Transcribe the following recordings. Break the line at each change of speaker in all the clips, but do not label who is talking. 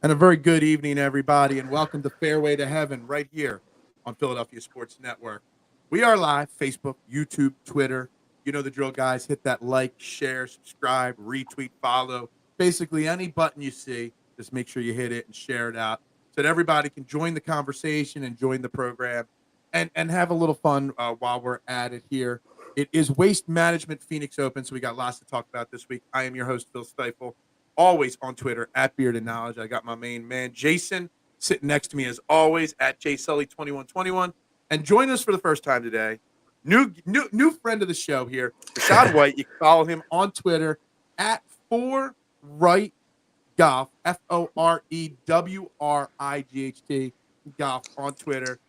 And a very good evening, everybody, and welcome to Fairway to Heaven right here on Philadelphia Sports Network. We are live, Facebook, YouTube, Twitter. You know the drill, guys. Hit that like, share, subscribe, retweet, follow. Basically, any button you see, just make sure you hit it and share it out so that everybody can join the conversation and join the program and have a little fun while we're at it here. It is Waste Management Phoenix Open, so we got lots to talk about this week. I am your host, Phil Stiefel. Always on Twitter at Bearded Knowledge. I got my main man Jason sitting next to me as always at JSully2121. And join us for the first time today. New friend of the show here, Rashad White. You can follow him on Twitter at 4Right Golf, FOREWRIGHT Golf on Twitter.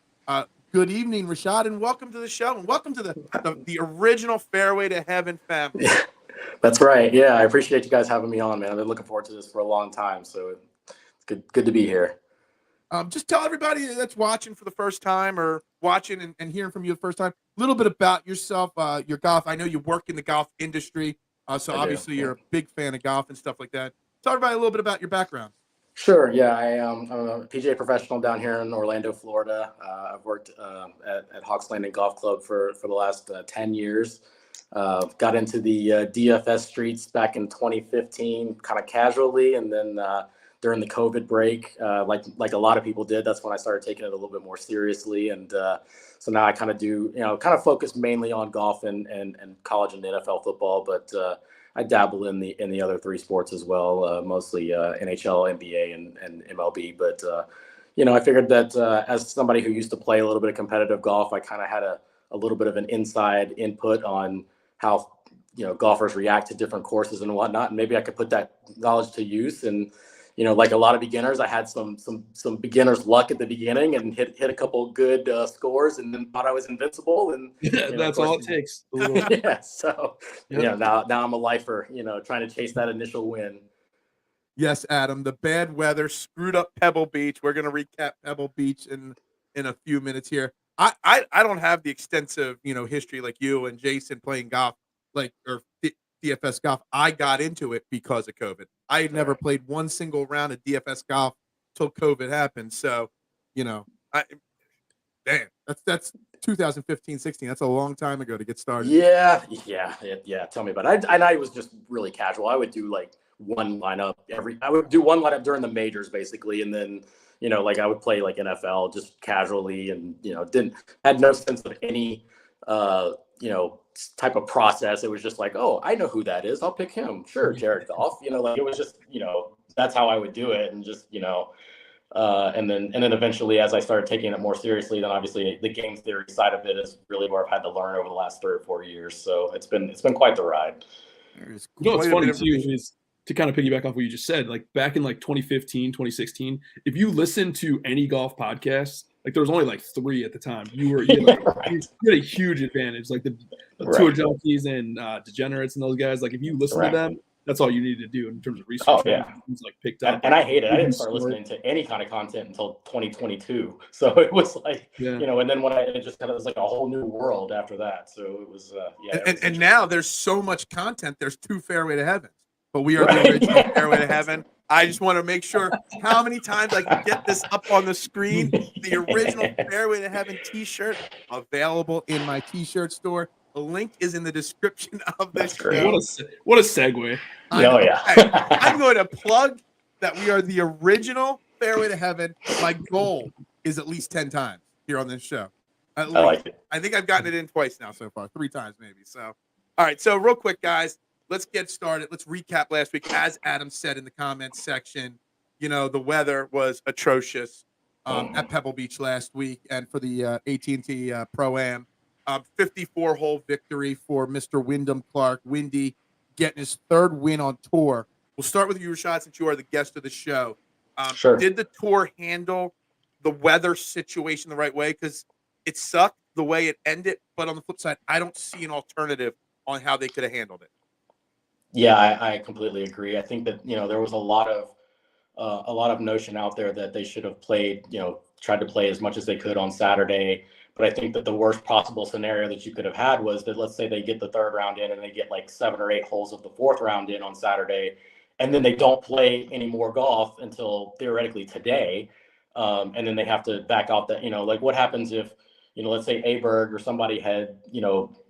Good evening, Rashad, and welcome to the show, and welcome to the original Fairway to Heaven family.
That's right. Yeah, I appreciate you guys having me on, man. I've been looking forward to this for a long time, so it's good to be here.
Just tell everybody that's watching for the first time or watching and hearing from you the first time a little bit about yourself, your golf. I know you work in the golf industry, so obviously you're a big fan of golf and stuff like that. Tell everybody a little bit about your background.
Sure. Yeah, I'm a PGA professional down here in Orlando, Florida. I've worked at Hawks Landing Golf Club for the last 10 years. Got into the DFS streets back in 2015, kind of casually, and then during the COVID break, like a lot of people did, that's when I started taking it a little bit more seriously. And so now I kind of focus mainly on golf and college and NFL football, but I dabble in the other three sports as well, mostly NHL, NBA, and MLB. But I figured that as somebody who used to play a little bit of competitive golf, I kind of had a little bit of an inside input on how golfers react to different courses and whatnot, and maybe I could put that knowledge to use. And like a lot of beginners, I had some beginners luck at the beginning and hit a couple of good scores, and then thought I was invincible. And
that's all it takes.
Yeah. So now I'm a lifer, trying to chase that initial win.
Yes, Adam. The bad weather screwed up Pebble Beach. We're going to recap Pebble Beach in a few minutes here. I don't have the extensive history like you and Jason playing golf or DFS golf. I got into it because of COVID. I had never played one single round of DFS golf till COVID happened. So, that's 2015, 16. That's a long time ago to get started.
Yeah. Tell me about it. I was just really casual. I would do one lineup during the majors basically, and then I would play NFL just casually, and had no sense of any type of process. It was just oh, I know who that is, I'll pick him. Sure, Jared Goff. It was just that's how I would do it, and just and then eventually, as I started taking it more seriously, then obviously the game theory side of it is really where I've had to learn over the last 3 or 4 years. So it's been quite the ride.
It's funny too is to kind of piggyback off what you just said, back in 2015, 2016, if you listen to any golf podcasts, there was only 3 at the time. You had a huge advantage. The Tour Junkies and Degenerates and those guys. If you listen to them, that's all you need to do in terms of research.
Oh, yeah.
Things picked up.
And I hate it. I didn't start listening to any kind of content until 2022. So it was and then when it just kind of was a whole new world after that. So it was,
And now there's so much content. There's 2 Fairway to Heaven, but we are the original Fairway to Heaven. I just want to make sure how many times I can get this up on the screen. The original Fairway to Heaven t-shirt available in my t-shirt store. The link is in the description of this show.
What a segue.
I'm going to plug that we are the original Fairway to Heaven. My goal is at least 10 times here on this show. At least.
I like it.
I think I've gotten it in twice now so far, 3 times maybe. So, all right. So real quick, guys, let's get started. Let's recap last week. As Adam said in the comments section, the weather was atrocious at Pebble Beach last week, and for the AT&T ProAm. 54-hole victory for Mr. Wyndham Clark. Windy getting his 3rd win on tour. We'll start with you, Rashad, since you are the guest of the show.
Sure.
Did the tour handle the weather situation the right way? Because it sucked the way it ended, but on the flip side, I don't see an alternative on how they could have handled it.
Yeah, I completely agree. I think that there was a lot of notion out there that they should have played, tried to play as much as they could on Saturday. But I think that the worst possible scenario that you could have had was that, let's say they get the 3rd round in and they get 7 or 8 holes of the 4th round in on Saturday, and then they don't play any more golf until theoretically today. And then they have to back out that, like what happens if, let's say Aberg or somebody had,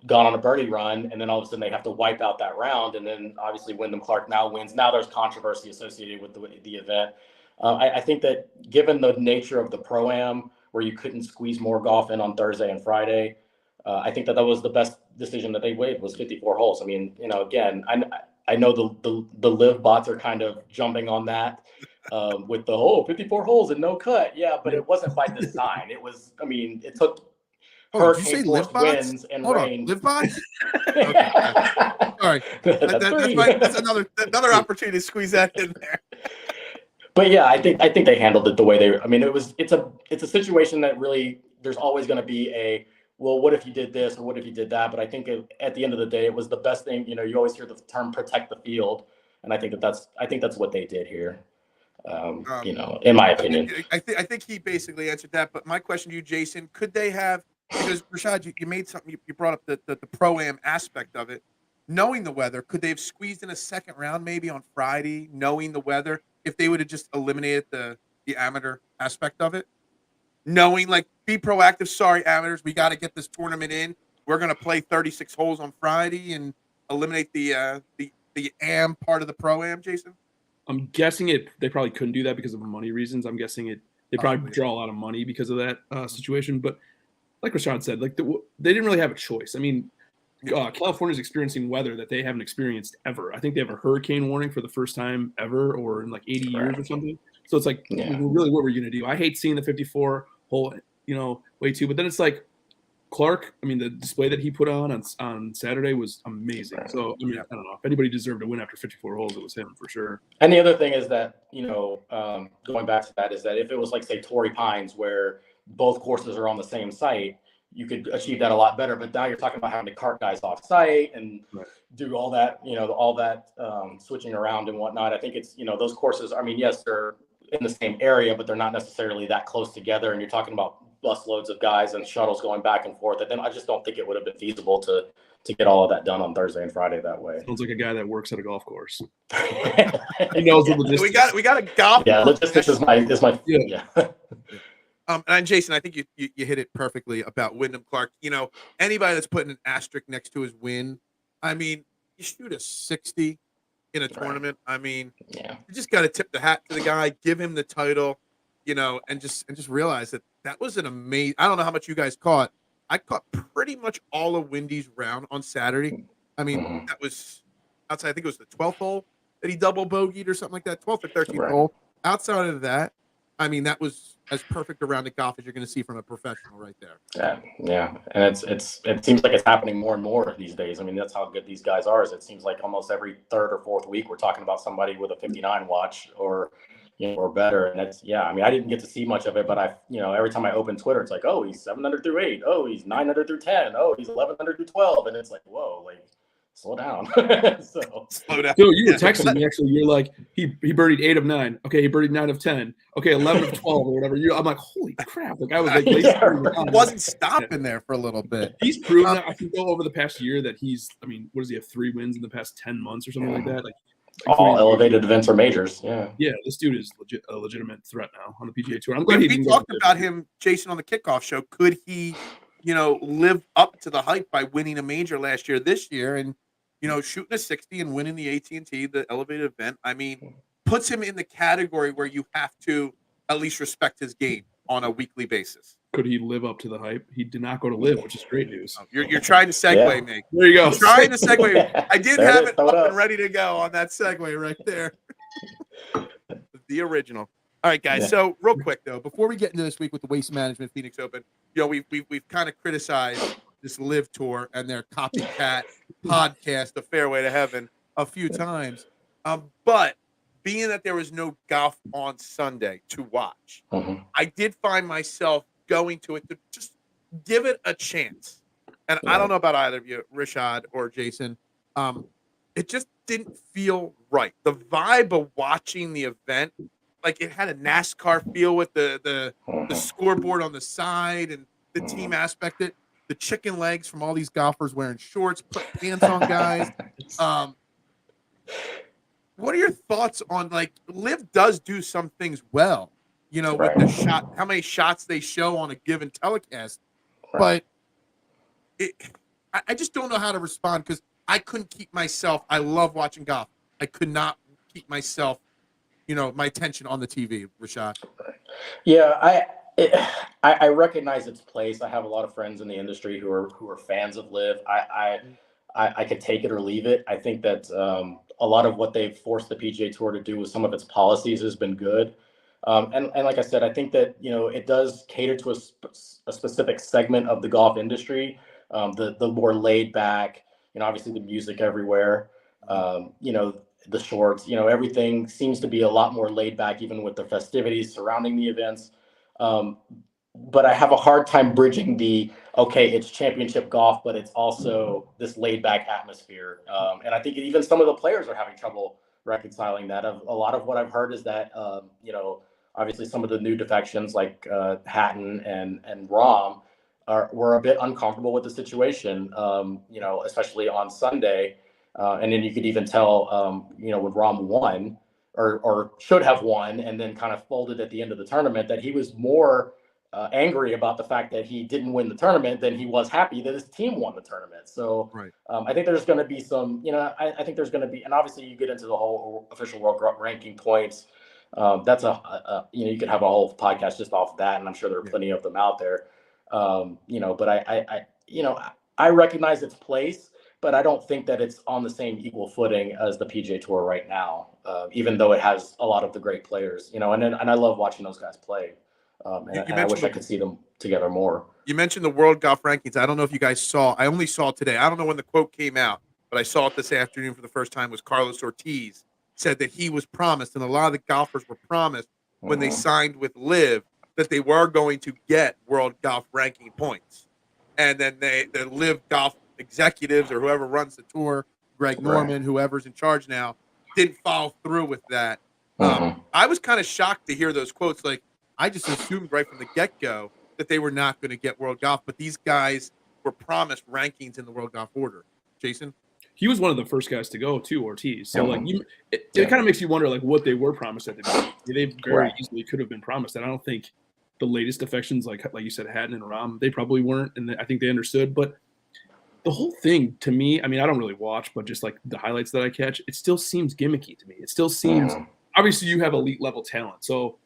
gone on a birdie run, and then all of a sudden they have to wipe out that round. And then obviously Wyndham Clark now wins. Now there's controversy associated with the event. I think that given the nature of the Pro-Am, where you couldn't squeeze more golf in on Thursday and Friday, I think that was the best decision that they made, was 54 holes. I mean, again, I know the LIV bots are kind of jumping on that with the 54 holes and no cut. Yeah, but it wasn't by design. It was, it took hurricane force winds and rain.
LIV bots? Okay. All right. That's another opportunity to squeeze that in there.
But yeah, I think they handled it the way they. It's a situation that really, there's always going to be well, what if you did this or what if you did that? But I think at the end of the day, it was the best thing. You always hear the term "protect the field," and I think that's what they did here. In my opinion,
I think he basically answered that. But my question to you, Jason, could they have? Because Rashad, you made something. You brought up the Pro-Am aspect of it. Knowing the weather, could they have squeezed in a second round maybe on Friday, knowing the weather, if they would have just eliminated the amateur aspect of it? Knowing, like, be proactive. Sorry, amateurs, we got to get this tournament in. We're going to play 36 holes on Friday and eliminate the AM part of the Pro-Am, Jason?
I'm guessing they probably couldn't do that because of money reasons. I'm guessing they probably draw a lot of money because of that situation. But like Rashad said, like they didn't really have a choice. I mean, California's experiencing weather that they haven't experienced ever. I think they have a hurricane warning for the first time ever, or in like 80 years or something. So it's like, really, what we're going to do? I hate seeing the 54 hole, way too. But then it's like Clark. I mean, the display that he put on Saturday was amazing. So I don't know if anybody deserved to win after 54 holes, it was him for sure.
And the other thing is that going back to that, is that if it was like, say, Torrey Pines, where both courses are on the same site, you could achieve that a lot better. But now you're talking about having to cart guys off site and do all that, switching around and whatnot. I think it's, those courses, yes, they're in the same area, but they're not necessarily that close together. And you're talking about busloads of guys and shuttles going back and forth. And then I just don't think it would have been feasible to get all of that done on Thursday and Friday that way.
Sounds like a guy that works at a golf course. He knows the logistics.
We got a golf.
Yeah, logistics is my yeah.
And Jason, I think you hit it perfectly about Wyndham Clark. Anybody that's putting an asterisk next to his win, you shoot a 60 in a tournament. You just got to tip the hat to the guy, give him the title, and just realize that was an amazing. I don't know how much you guys caught. I caught pretty much all of Windy's round on Saturday. That was outside. I think it was the 12th hole that he double bogeyed or something like that. 12th or 13th hole. Outside of that, that was as perfect a round of golf as you're going to see from a professional right there.
Yeah, and it seems like it's happening more and more these days. That's how good these guys are. Is it seems like almost every third or fourth week we're talking about somebody with a 59 watch or better. And that's I didn't get to see much of it, but every time I open Twitter, it's like, oh, he's 700 through 8. Oh, he's 900 through 10. Oh, he's 1100 through 12. And it's like, whoa, like, slow down.
Slow down.
So you were texting me, actually. You're like, he birdied 8 of 9. Okay, he birdied 9 of 10. Okay, 11 of 12 or whatever. I'm like, holy crap. Like, I was like,
wasn't stopping there for a little bit.
He's proven that, I think, over the past year that he's, what does he have, 3 wins in the past 10 months or something like that? Like,
all elevated events or majors.
Yeah, this dude is a legitimate threat now on the PGA Tour. I'm glad
we talked about him, Jason, on the kickoff show. Could he, live up to the hype by winning a major last year, this year, and shooting a 60 and winning the AT&T, the elevated event? Puts him in the category where you have to at least respect his game on a weekly basis.
Could he live up to the hype? He did not go to LIV, which is great news.
You're trying to segue me.
There you go.
You're trying to segue. I did have it up and ready to go on that segue right there. The original. All right, guys. So real quick though, before we get into this week with the Waste Management Phoenix Open, we've kind of criticized this LIV Tour and their copycat podcast, The Fairway to Heaven, a few times. But being that there was no golf on Sunday to watch, I did find myself going to it to just give it a chance. And I don't know about either of you, Rashad or Jason. It just didn't feel right. The vibe of watching the event, like it had a NASCAR feel with the scoreboard on the side and the team aspect. The chicken legs from all these golfers wearing shorts, put pants on guys. what are your thoughts on, like, LIV does do some things well, you know, with
Right.
the shot, how many shots they show on a given telecast,
Right.
but I just don't know how to respond because I couldn't keep myself. I love watching golf. I could not keep myself, you know, my attention on the TV, Rashad.
Yeah, I recognize its place. I have a lot of friends in the industry who are fans of LIV. I could take it or leave it. I think that a lot of what they've forced the PGA Tour to do with some of its policies has been good. And like I said, I think that, you know, it does cater to a specific segment of the golf industry, the more laid back, you know, obviously the music everywhere, you know, the shorts, you know, everything seems to be a lot more laid back, even with the festivities surrounding the events. But I have a hard time bridging okay, it's championship golf, but it's also this laid back atmosphere. And I think even some of the players are having trouble reconciling that. A lot of what I've heard is that, you know, obviously some of the new defections like Hatton and Rahm were a bit uncomfortable with the situation, you know, especially on Sunday. And then you could even tell, you know, when Rahm won or should have won and then kind of folded at the end of the tournament, that he was more angry about the fact that he didn't win the tournament than he was happy that his team won the tournament. So I think there's going to be some, you know, I think there's going to be, and obviously you get into the whole official world ranking points. That's you know, you could have a whole podcast just off that, and I'm sure there are plenty of them out there. You know, but you know, I recognize its place, but I don't think that it's on the same equal footing as the PGA Tour right now, even though it has a lot of the great players, you know, and I love watching those guys play. And I wish I could see them together more.
You mentioned the World Golf Rankings. I don't know if you guys saw. I only saw it today. I don't know when the quote came out, but I saw it this afternoon for the first time. Was Carlos Ortiz said that he was promised, and a lot of the golfers were promised when they signed with LIV that they were going to get World Golf Ranking points. And then the LIV Golf executives or whoever runs the tour, Greg Norman, whoever's in charge now, didn't follow through with that. I was kind of shocked to hear those quotes. Like, I just assumed right from the get-go that they were not going to get World Golf, but these guys were promised rankings in the World Golf order. Jason?
He was one of the first guys to go, too, Ortiz. So, like, it kind of makes you wonder, like, what they were promised at the beginning. They very easily could have been promised. And I don't think the latest defections, like you said, Hatton and Rahm, they probably weren't, and I think they understood. But the whole thing, to me, I mean, I don't really watch, but just, like, the highlights that I catch, it still seems gimmicky to me. It still seems – obviously, you have elite-level talent. So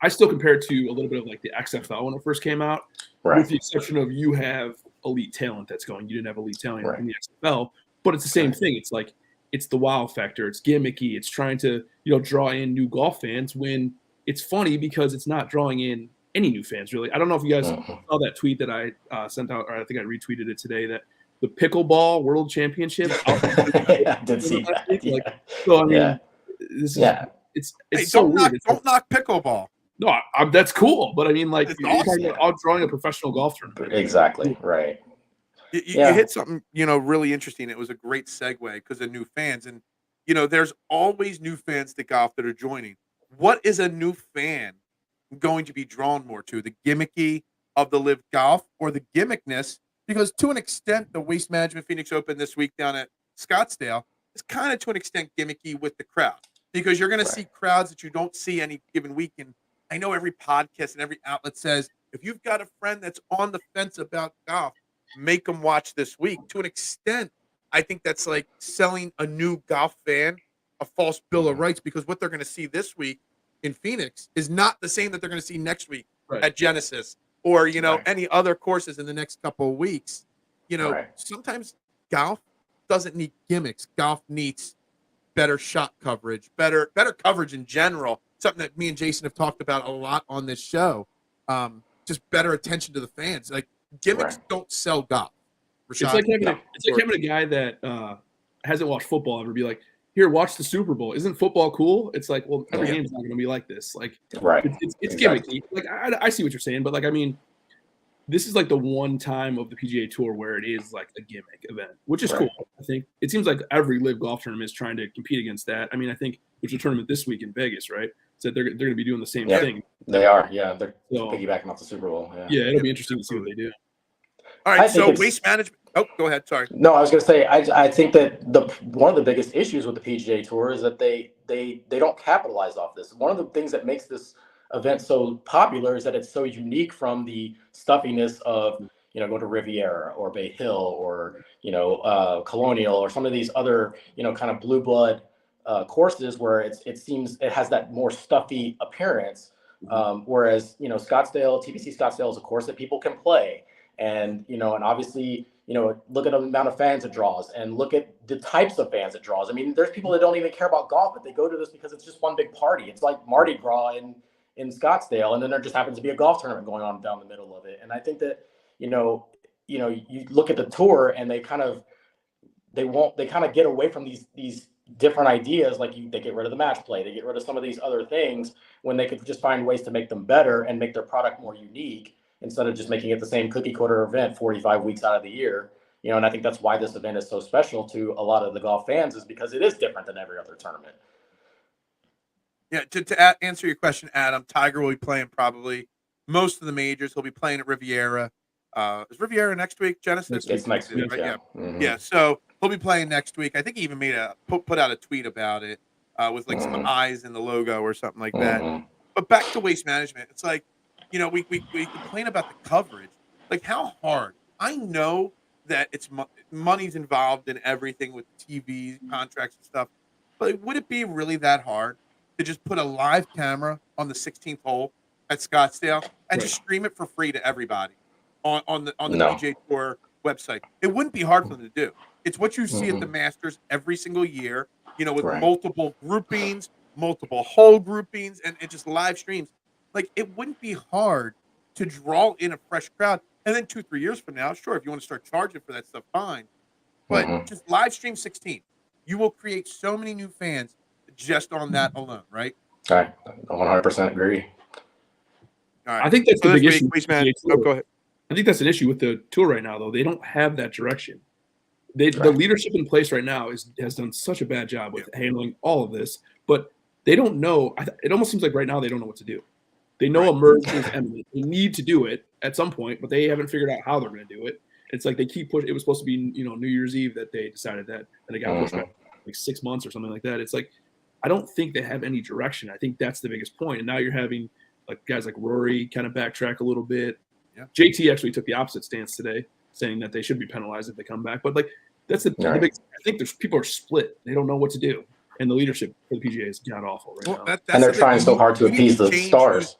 I still compare it to a little bit of, like, the XFL when it first came out, with the exception of you have elite talent that's going. You didn't have elite talent in the XFL. But it's the same thing. It's like it's the wow factor. It's gimmicky. It's trying to, you know, draw in new golf fans when it's funny because it's not drawing in any new fans, really. I don't know if you guys saw that tweet that I sent out, or I think I retweeted it today, that the pickleball world championship.
I did see that.
Like, so, I mean, this is it's so weird.
Don't knock pickleball.
No, that's cool. But I mean, like,
it's
you're
awesome.
talking about drawing a professional golf tournament.
Exactly. Right.
You hit something, you know, really interesting. It was a great segue because of new fans. And, you know, there's always new fans to golf that are joining. What is a new fan going to be drawn more to? The gimmicky of the LIV Golf or the gimmickness? Because to an extent, the Waste Management Phoenix Open this week down at Scottsdale is kind of to an extent gimmicky with the crowd. Because you're going to see crowds that you don't see any given week. And I know every podcast and every outlet says, if you've got a friend that's on the fence about golf, make them watch this week. To an extent, I think that's like selling a new golf fan a false bill of rights, because what they're going to see this week in Phoenix is not the same that they're going to see next week at Genesis or, you know, any other courses in the next couple of weeks. You know, sometimes golf doesn't need gimmicks. Golf needs better shot coverage, better coverage in general, something that me and Jason have talked about a lot on this show. Just better attention to the fans. Like, gimmicks don't sell golf. Rashad,
it's like having a guy that hasn't watched football ever be like, here, watch the Super Bowl. Isn't football cool? It's like, well, every game's not going to be like this. Like, it's gimmicky. Like, I see what you're saying, but, like, I mean, this is like the one time of the PGA Tour where it is like a gimmick event, which is cool. I think it seems like every LIV Golf tournament is trying to compete against that. I mean, I think there's a tournament this week in Vegas, right? So they're going to be doing the same thing.
They are, they're piggybacking off the Super Bowl.
Yeah, it'll be interesting to see what they do.
All right, so waste management. Oh, go ahead. Sorry.
No, I was going to say, I think that one of the biggest issues with the PGA Tour is that they don't capitalize off this. One of the things that makes this event so popular is that it's so unique from the stuffiness of, go to Riviera or Bay Hill or, Colonial or some of these other, kind of blue blood courses where it seems it has that more stuffy appearance. Whereas, Scottsdale, TPC Scottsdale is a course that people can play. And, and obviously, look at the amount of fans it draws and look at the types of fans it draws. I mean, there's people that don't even care about golf, but they go to this because it's just one big party. It's like Mardi Gras in Scottsdale. And then there just happens to be a golf tournament going on down the middle of it. And I think that, you look at the tour and they kind of get away from these different ideas. Like they get rid of the match play. They get rid of some of these other things when they could just find ways to make them better and make their product more unique, instead of just making it the same cookie cutter event 45 weeks out of the year. And I think that's why this event is so special to a lot of the golf fans, is because it is different than every other tournament.
Yeah, to answer your question, Adam, Tiger will be playing probably most of the majors. He'll be playing at Riviera. Is Riviera next week, Genesis?
It's next week,
right?
yeah.
Mm-hmm. Yeah, so he'll be playing next week. I think he even put out a tweet about it with like some eyes in the logo or something like that. But back to Waste Management, it's like, we complain about the coverage. Like, how hard? I know that it's money's involved in everything with TV contracts and stuff, but would it be really that hard to just put a live camera on the 16th hole at Scottsdale and just stream it for free to everybody on the PGA Tour website? It wouldn't be hard for them to do. It's what you see at the Masters every single year, with multiple groupings, multiple hole groupings, and just live streams. Like, it wouldn't be hard to draw in a fresh crowd. And then 2-3 years from now, sure, if you want to start charging for that stuff, fine. But just live stream 16. You will create so many new fans just on that alone, right?
I 100% agree.
All right.
I think that's the big issue.
Go ahead.
I think that's an issue with the tour right now, though. They don't have that direction. The leadership in place right now has done such a bad job with handling all of this, but they don't know. It almost seems like right now they don't know what to do. They know a merge is imminent. They need to do it at some point, but they haven't figured out how they're going to do it. It's like they keep pushing. It was supposed to be, New Year's Eve that they decided that, and they got pushed back like 6 months or something like that. It's like, I don't think they have any direction. I think that's the biggest point. And now you're having like guys like Rory kind of backtrack a little bit. Yeah. JT actually took the opposite stance today, saying that they should be penalized if they come back. But like, that's the big. I think people are split. They don't know what to do, and the leadership for the PGA is god awful right now.
And they're trying so hard to appease the stars.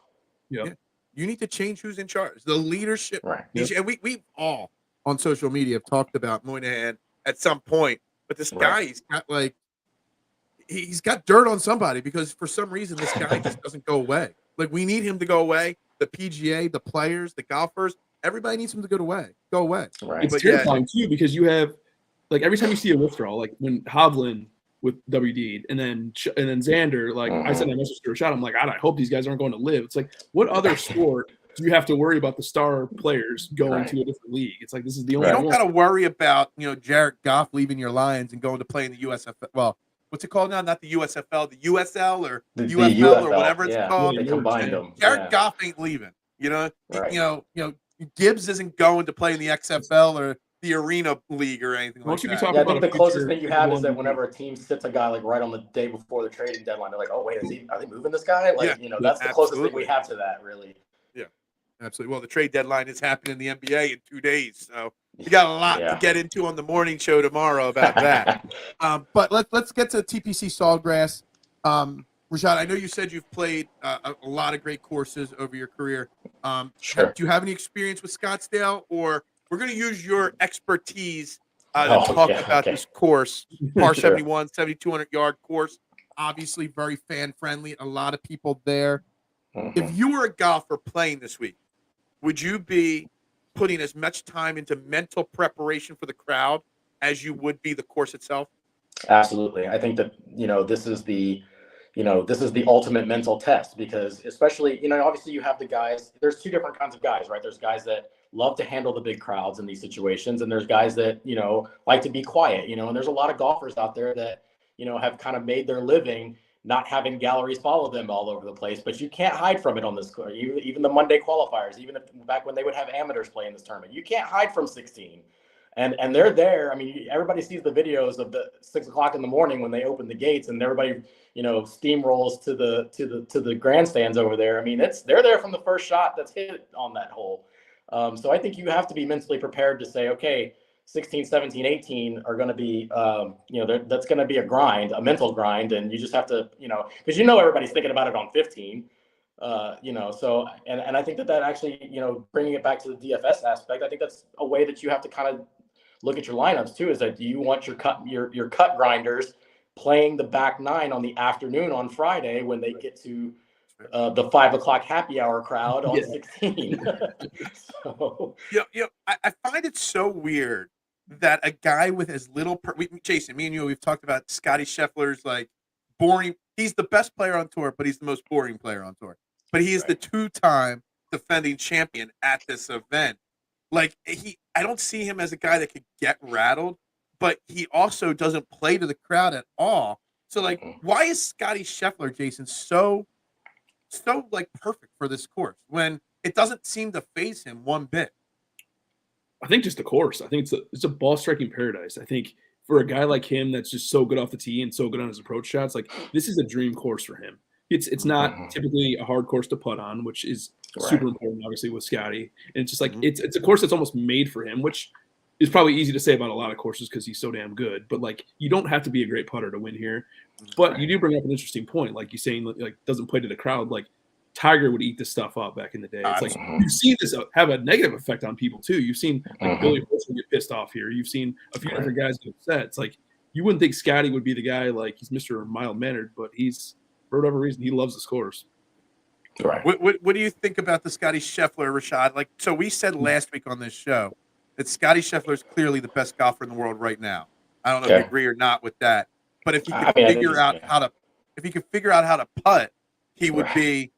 Yeah. You need to change who's in charge. The leadership. Right. And we all on social media have talked about Moynihan at some point, but this guy, he's got dirt on somebody, because for some reason this guy just doesn't go away. Like, we need him to go away. The PGA, the players, the golfers, everybody needs him to go away.
Right. It's terrifying too, because you have, like, every time you see a withdrawal, like when Hovland with WD and then Xander, like I sent a message to Rashad, I'm like, I hope these guys aren't going to LIV. It's like, what other sport do you have to worry about the star players going to a different league? It's like, this is the only.
You don't got to worry about Jared Goff leaving your Lions and going to play in the USFL. Well, what's it called now? Not the USFL, the USL or the UFL or whatever it's called.
They combined them.
Jared Goff ain't leaving. Gibbs isn't going to play in the XFL or the Arena League or anything like that.
I think the closest thing you have is that whenever a team sits a guy like right on the day before the trading deadline, they're like, "Oh wait, are they moving this guy?" Like, that's the closest thing we have to that, really.
Yeah, absolutely. Well, the trade deadline is happening in the NBA in 2 days, so you got a lot to get into on the morning show tomorrow about that. But let's get to TPC Sawgrass. Rashad, I know you said you've played a lot of great courses over your career.
Sure.
Do you have any experience with Scottsdale, or we're going to use your expertise to talk about this course, par 71, 7,200-yard course, obviously very fan-friendly, a lot of people there. If you were a golfer playing this week, would you be putting as much time into mental preparation for the crowd as you would be the course itself?
Absolutely. I think that, this is the ultimate mental test, because especially, obviously you have the guys, there's two different kinds of guys, right? There's guys that love to handle the big crowds in these situations, and there's guys that, like to be quiet, and there's a lot of golfers out there that, have kind of made their living not having galleries follow them all over the place, but you can't hide from it on this course. Even the Monday qualifiers, even back when they would have amateurs play in this tournament, you can't hide from 16. And they're there. I mean, everybody sees the videos of the 6 o'clock in the morning when they open the gates, and everybody, steamrolls to the grandstands over there. I mean, they're there from the first shot that's hit on that hole. So I think you have to be mentally prepared to say, okay, 16, 17, 18 are going to be, that's going to be a grind, a mental grind, and you just have to, because everybody's thinking about it on 15. So and I think that actually, bringing it back to the DFS aspect, I think that's a way that you have to kind of look at your lineups too, is that do you want your cut grinders playing the back nine on the afternoon on Friday when they get to the 5 o'clock happy hour crowd on 16? So
I find it so weird that a guy with as little Jason, me and you, we've talked about Scottie Scheffler's like boring. He's the best player on tour, but he's the most boring player on tour. But he is the 2-time defending champion at this event. Like I don't see him as a guy that could get rattled, but he also doesn't play to the crowd at all. So like, why is Scottie Scheffler, Jason, so like perfect for this course when it doesn't seem to faze him one bit?
I think just the course. I think it's a ball striking paradise. I think for a guy like him that's just so good off the tee and so good on his approach shots, like this is a dream course for him. It's not typically a hard course to putt on, which is super important, obviously, with Scottie. And it's just like it's a course that's almost made for him, which is probably easy to say about a lot of courses because he's so damn good. But like, you don't have to be a great putter to win here. But you do bring up an interesting point, like you saying, like doesn't play to the crowd. Like Tiger would eat this stuff up back in the day. It's like you see this have a negative effect on people too. You've seen like Billy Horschel get pissed off here. You've seen a few different guys get upset. It's like you wouldn't think Scottie would be the guy, like he's Mr. Mild Mannered, but he's, for whatever reason, he loves this course.
Right. What do you think about the Scottie Scheffler, Rashad? Like, so we said last week on this show that Scottie Scheffler is clearly the best golfer in the world right now. I don't know if you agree or not with that, but if he could figure out how to putt, he would be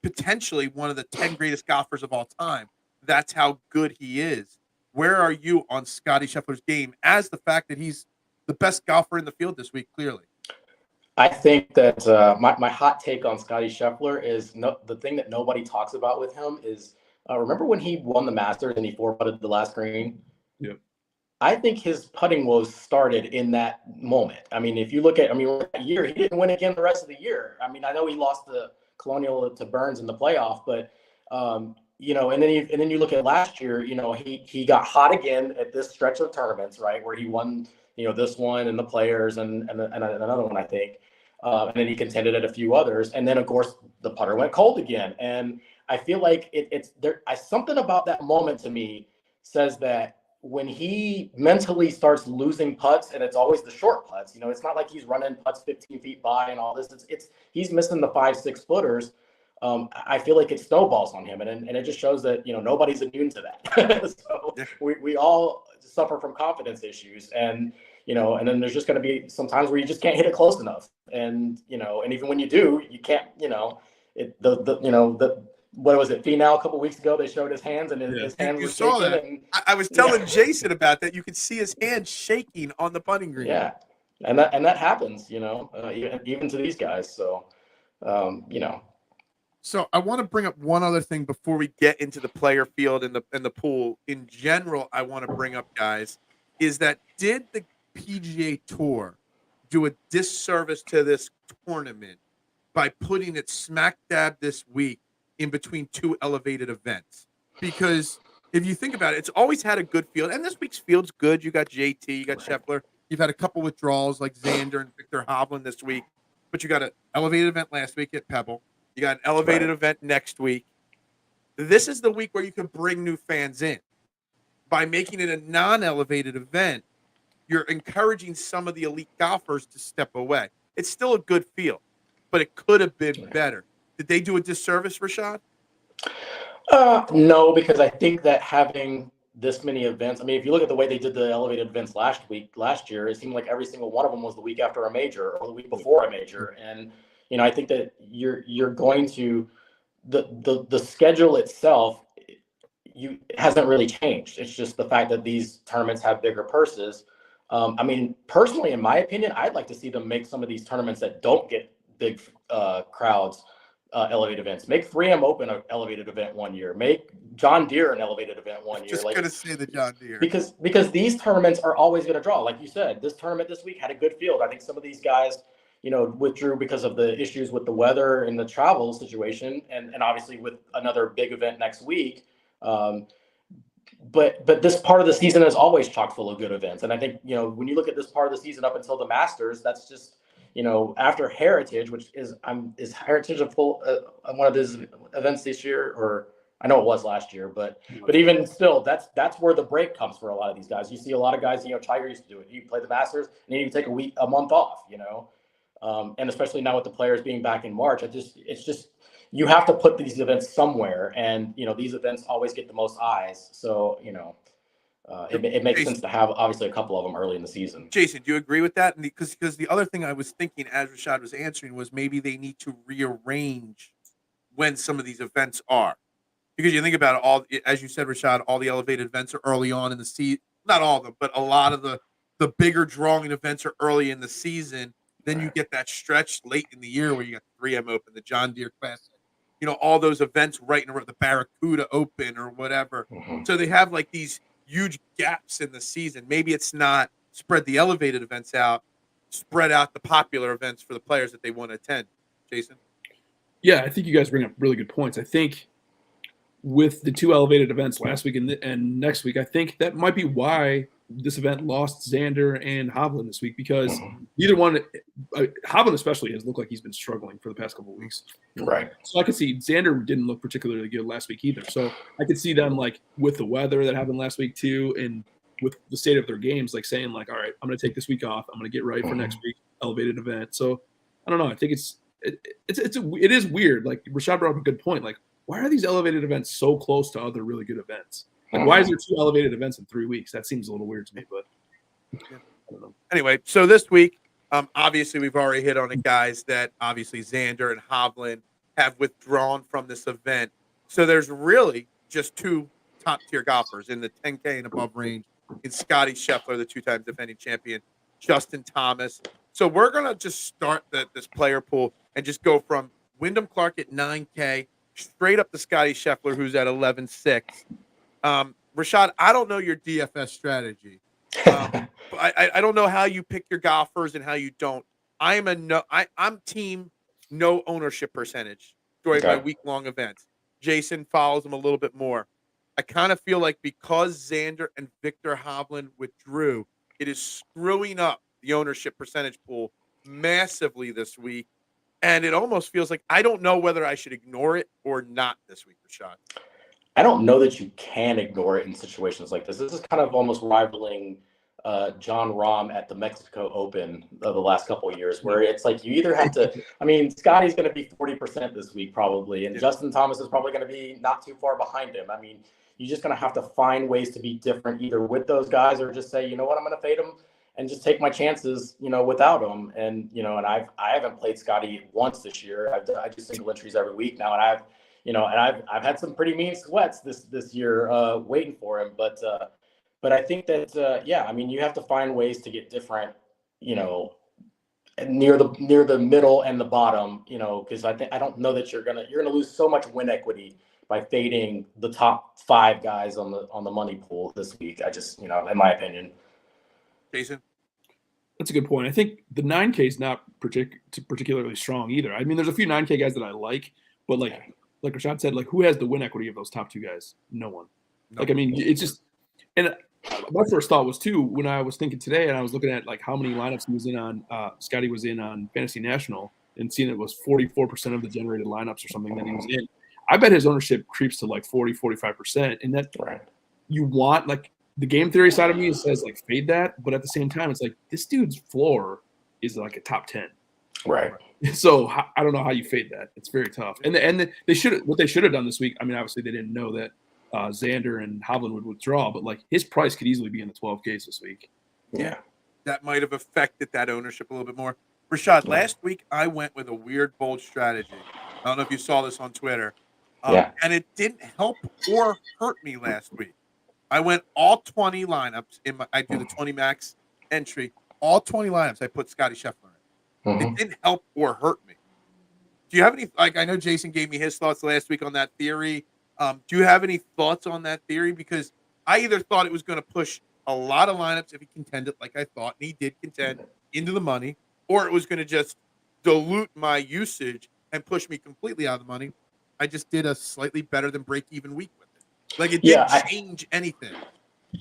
potentially one of the 10 greatest golfers of all time. That's how good he is. Where are you on Scottie Scheffler's game as the fact that he's the best golfer in the field this week, clearly?
I think that my hot take on Scottie Scheffler is the thing that nobody talks about with him is remember when he won the Masters and he 4-putted the last green?
Yeah.
I think his putting woes started in that moment. I mean, if you look at, that year, he didn't win again the rest of the year. I mean, I know he lost the Colonial to Burns in the playoff, but and then you look at last year, he got hot again at this stretch of tournaments, right, where he won, this one and the Players and another one, I think. And then he contended at a few others. And then, of course, the putter went cold again. And I feel like it's there. Something about that moment to me says that when he mentally starts losing putts, and it's always the short putts, it's not like he's running putts 15 feet by and all this. He's missing the 5-6 footers. I feel like it snowballs on him. And it just shows that, nobody's immune to that. So we all suffer from confidence issues. And and then there's just going to be some times where you just can't hit it close enough. And, and even when you do, you can't, what was it? Finau a couple of weeks ago, they showed his hands and his hands were shaking.
That. And, I was telling Jason about that. You could see his hands shaking on the putting green.
Yeah. And that happens, even to these guys. So,
So I want to bring up one other thing before we get into the player field and the pool. In general, I want to bring up, guys, is that did the PGA Tour do a disservice to this tournament by putting it smack dab this week in between two elevated events? Because if you think about it, it's always had a good field, and this week's field's good. You got JT, you got Scheffler, you've had a couple withdrawals like Xander and Victor Hovland this week, but you got an elevated event last week at Pebble. You got an elevated event next week. This is the week where you can bring new fans in. By making it a non-elevated event, you're encouraging some of the elite golfers to step away. It's still a good field, but it could have been better. Did they do a disservice, Rashad?
No, because I think that having this many events, if you look at the way they did the elevated events last year, it seemed like every single one of them was the week after a major or the week before a major. And, I think that you're going to the schedule itself, hasn't really changed. It's just the fact that these tournaments have bigger purses. Personally, in my opinion, I'd like to see them make some of these tournaments that don't get big crowds, elevated events. Make 3M Open an elevated event one year. Make John Deere an elevated event one year.
Just gonna say the John Deere
because these tournaments are always going to draw. Like you said, this tournament this week had a good field. I think some of these guys, withdrew because of the issues with the weather and the travel situation, and obviously with another big event next week. But this part of the season is always chock full of good events. And I think, when you look at this part of the season up until the Masters, that's just, after Heritage, which is Heritage a full one of these events this year, or I know it was last year, but even still, that's where the break comes for a lot of these guys. You see a lot of guys, Tiger used to do it. You play the Masters and then you take a month off, and especially now with the players being back in March, it's just you have to put these events somewhere, and these events always get the most eyes. So it makes sense to have obviously a couple of them early in the season.
Jason, do you agree with that? Because the other thing I was thinking as Rashad was answering was maybe they need to rearrange when some of these events are, because you think about it, all, as you said, Rashad, all the elevated events are early on in the season. Not all of them, but a lot of the bigger drawing events are early in the season. Then you get that stretch late in the year where you got the 3M Open, the John Deere Classic, all those events right in a row, the Barracuda Open or whatever.
Mm-hmm.
So they have like these huge gaps in the season. Maybe it's not spread the elevated events out, spread out the popular events for the players that they want to attend. Jason?
Yeah, I think you guys bring up really good points. I think with the two elevated events last week and next week, I think that might be why this event lost Xander and Hovland this week, because either one, Hovland especially, has looked like he's been struggling for the past couple of weeks.
Right.
So I could see Xander didn't look particularly good last week either. So I could see them, like, with the weather that happened last week too, and with the state of their games, like saying like, all right, I'm going to take this week off. I'm going to get right for next week, elevated event. So I don't know. I think it is weird. Like Rashad brought up a good point. Like, why are these elevated events so close to other really good events? Like, why is there two elevated events in 3 weeks? That seems a little weird to me, but I don't know.
Anyway, so this week, obviously we've already hit on it, guys, that obviously Xander and Hovland have withdrawn from this event. So there's really just two top-tier golfers in the 10K and above range in Scottie Scheffler, the two-time defending champion, Justin Thomas. So we're going to just start this player pool and just go from Wyndham Clark at 9K straight up to Scottie Scheffler, who's at 11.6. Rashad, I don't know your DFS strategy. I don't know how you pick your golfers and how you don't. I'm team no ownership percentage during my week-long events. Jason follows them a little bit more. I kind of feel like because Xander and Victor Hovland withdrew, it is screwing up the ownership percentage pool massively this week. And it almost feels like I don't know whether I should ignore it or not this week, Rashad.
I don't know that you can ignore it in situations like this. This is kind of almost rivaling John Rahm at the Mexico Open of the last couple of years, where it's like you either have to – I mean, Scottie's going to be 40% this week probably, and Justin Thomas is probably going to be not too far behind him. I mean, you're just going to have to find ways to be different either with those guys or just say, you know what, I'm going to fade them and just take my chances, without them. And, and I haven't played Scottie once this year. I do single entries every week now, and I've had some pretty mean sweats this year waiting for him. But I think that you have to find ways to get different, near the middle and the bottom, because I don't know that you're gonna lose so much win equity by fading the top 5 guys on the money pool this week. I just, in my opinion.
Jason?
That's a good point. I think the 9K is not particularly strong either. I mean, there's a few 9K guys that I like, but like Rashad said, like, who has the win equity of those top 2 guys? No one. Like, I mean, it's just – and my first thought was, too, when I was thinking today and I was looking at, like, how many lineups he was in on Scottie was in on Fantasy National and seeing it was 44% of the generated lineups or something that he was in. I bet his ownership creeps to, like, 40-45%. And that you want – like, the game theory side of me says, like, fade that. But at the same time, it's like this dude's floor is, like, a top 10.
Right.
So I don't know how you fade that. It's very tough. And they should have done this week. I mean, obviously they didn't know that Xander and Hovland would withdraw, but like his price could easily be in the 12Ks this week.
Yeah, that might have affected that ownership a little bit more. Rashad, last week I went with a weird, bold strategy. I don't know if you saw this on Twitter, and it didn't help or hurt me last week. I went all 20 lineups I do the 20 max entry. All 20 lineups I put Scottie Scheffler in. It didn't help or hurt me. Do you have any, like, I know Jason gave me his thoughts last week on that theory. Do you have any thoughts on that theory? Because I either thought it was going to push a lot of lineups if he contended like I thought, and he did contend into the money, or it was going to just dilute my usage and push me completely out of the money. I just did a slightly better than break-even week with it. Like, it didn't change anything.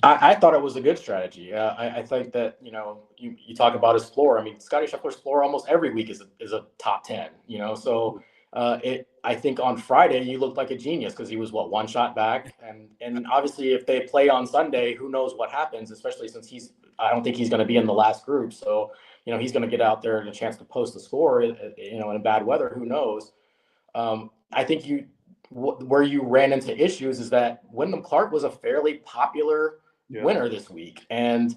I thought it was a good strategy. I think that, you talk about his floor. I mean, Scottie Scheffler's floor almost every week is a top 10, so I think on Friday you looked like a genius because he was one shot back. And obviously if they play on Sunday, who knows what happens, especially since I don't think he's going to be in the last group. So, he's going to get out there and a chance to post the score, in bad weather, who knows? I think where you ran into issues is that Wyndham Clark was a fairly popular winner this week. And,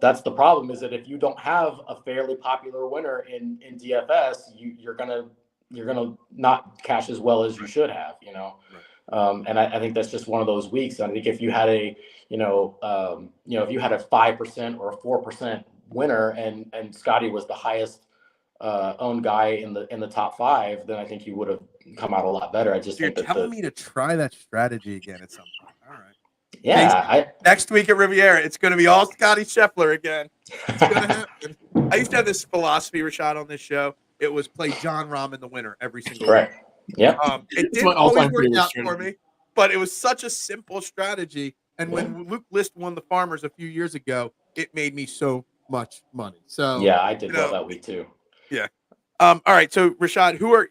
that's the problem, is that if you don't have a fairly popular winner in DFS, you're going to not cash as well as you should have, and I think that's just one of those weeks. I think if you had if you had a 5% or a 4% winner and Scottie was the highest owned guy in the top 5, then I think you would have come out a lot better. I just
You're
think
telling me to try that strategy again at some point. All right.
Yeah.
Next week at Riviera, it's going to be all Scottie Scheffler again. It's going to happen. I used to have this philosophy, Rashad, on this show. It was play John Rahm the winner every single week.
Yeah.
It didn't always work out for me, but it was such a simple strategy. And when Luke List won the Farmers a few years ago, it made me so much money. So
yeah, I did well that week too.
Yeah. All right. So Rashad, who are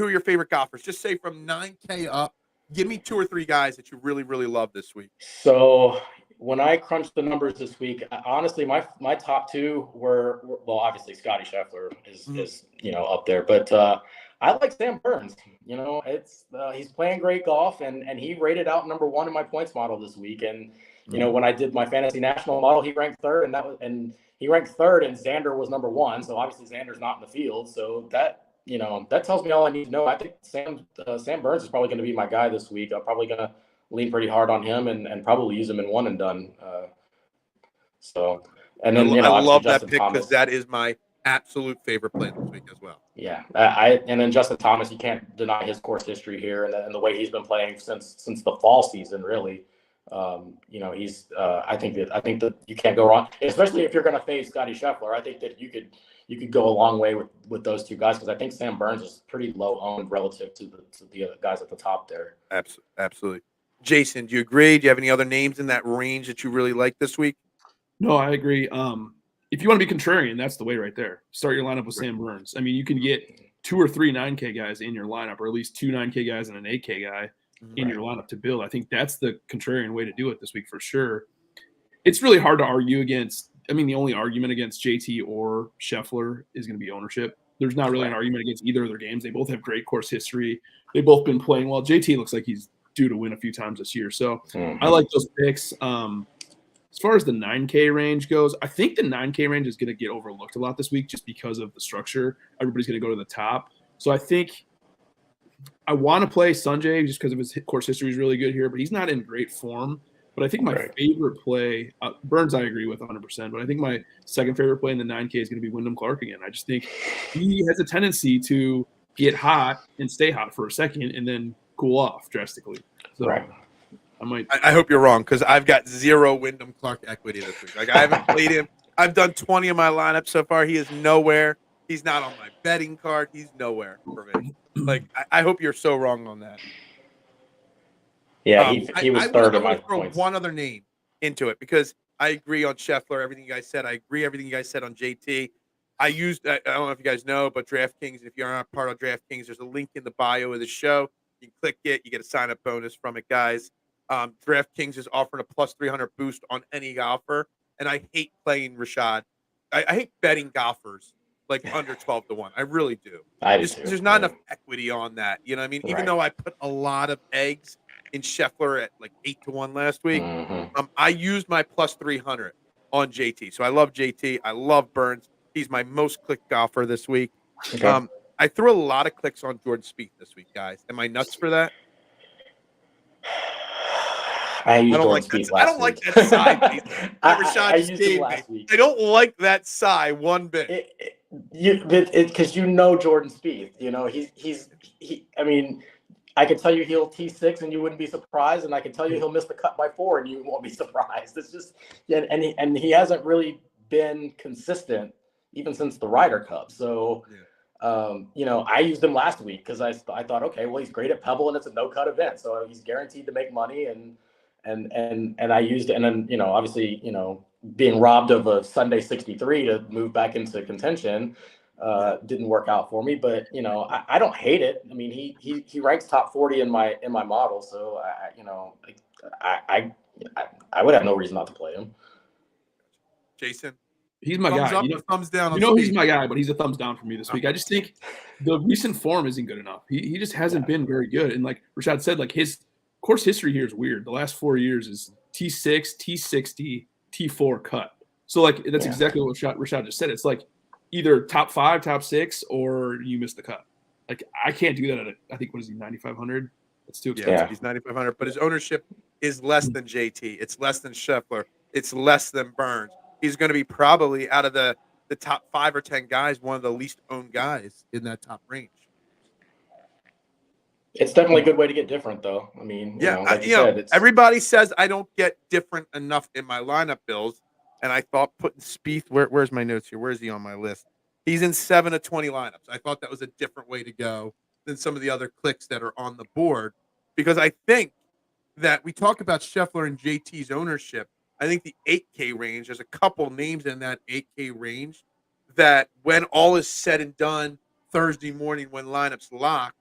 your favorite golfers? Just say from 9K up. Give me 2 or 3 guys that you really, really love this week.
So when I crunched the numbers this week, honestly, my top 2 were obviously Scottie Scheffler is up there, but I like Sam Burns. It's he's playing great golf, and he rated out number 1 in my points model this week. And when I did my fantasy national model, he ranked 3rd, and he ranked 3rd, and Xander was number 1. So obviously Xander's not in the field. So that tells me all I need to know. I think Sam Burns is probably going to be my guy this week. I'm probably going to lean pretty hard on him and probably use him in one and done. And then
I love that
Justin
pick
Thomas,
because that is my absolute favorite play this week as well.
Yeah, and then Justin Thomas, you can't deny his course history here and the way he's been playing since the fall season, really. He's I think that you can't go wrong, especially if you're going to face Scottie Scheffler. I think that you could go a long way with those 2 guys, because I think Sam Burns is pretty low owned relative to the other guys at the top there.
Absolutely. Jason, do you agree? Do you have any other names in that range that you really like this week?
No, I agree. If you want to be contrarian, that's the way right there. Start your lineup with Sam Burns. I mean, you can get 2 or 3 9K guys in your lineup, or at least 2 9K guys and an 8K guy in your lineup to build. I think that's the contrarian way to do it this week for sure. It's really hard to argue against. I mean, the only argument against JT or Scheffler is going to be ownership. There's not really an argument against either of their games. They both have great course history. They've both been playing well. JT looks like he's due to win a few times this year. So I like those picks. As far as the 9K range goes, I think the 9K range is going to get overlooked a lot this week just because of the structure. Everybody's going to go to the top. So I think I want to play Sanjay just because of his course history is really good here, but he's not in great form. But I think my favorite play, Burns, I agree with 100%. But I think my second favorite play in the 9K is going to be Wyndham Clark again. I just think he has a tendency to get hot and stay hot for a second and then cool off drastically. So I
hope you're wrong, because I've got 0 Wyndham Clark equity this week. Like, I haven't played him. I've done 20 of my lineups so far. He is nowhere. He's not on my betting card. He's nowhere for me. Like, I hope you're so wrong on that.
Yeah, he was 3rd in my points.
One other name into it, because I agree on Scheffler, everything you guys said. I agree everything you guys said on JT. I don't know if you guys know, but DraftKings, if you're not part of DraftKings, there's a link in the bio of the show. You can click it. You get a sign-up bonus from it, guys. DraftKings is offering a plus 300 boost on any golfer, and I hate playing Rashad. I hate betting golfers like under 12 to 1. I really do. There's not enough equity on that. You know what I mean? Even though I put a lot of eggs in Scheffler at like 8 to 1 last week, I used my plus 300 on JT. So I love JT. I love Burns. He's my most clicked golfer this week. Okay. I threw a lot of clicks on Jordan Spieth this week, guys. Am I nuts for that?
I don't like that.
I don't like that sigh. Rashad just gave me. I don't like that sigh one bit.
because Jordan Spieth, I mean, I can tell you he'll T6 and you wouldn't be surprised, and I can tell you he'll miss the cut by 4 and you won't be surprised. It's just, and he hasn't really been consistent even since the Ryder Cup. So, I used him last week because I thought, okay, well, he's great at Pebble and it's a no cut event, so he's guaranteed to make money, and I used it, and then obviously being robbed of a Sunday 63 to move back into contention. Didn't work out for me, but I don't hate it. I mean, he ranks top 40 in my model, so I would have no reason not to play him.
Jason,
he's my
thumbs
guy.
Up or thumbs down?
He's my guy, but he's a thumbs down for me this week. I just think the recent form isn't good enough. He just hasn't been very good, and like Rashad said, like his course history here is weird. The last 4 years is T6, T60, T4 cut. So like that's exactly what Rashad just said. It's like either top 5, top 6, or you miss the cut. Like I can't do that at I think, what is he, 9,500? That's too expensive.
Yeah, he's 9,500, but his ownership is less than JT. It's less than Scheffler. It's less than Burns. He's going to be probably out of the top 5 or 10 guys, one of the least owned guys in that top range.
It's definitely a good way to get different, though. I mean,
everybody says I don't get different enough in my lineup builds, and I thought putting Spieth. Where's my notes here? Where is he on my list? He's in 7 of 20 lineups. I thought that was a different way to go than some of the other clicks that are on the board, because I think that we talk about Scheffler and JT's ownership. I think the 8K range, there's a couple names in that 8K range that when all is said and done Thursday morning when lineups lock,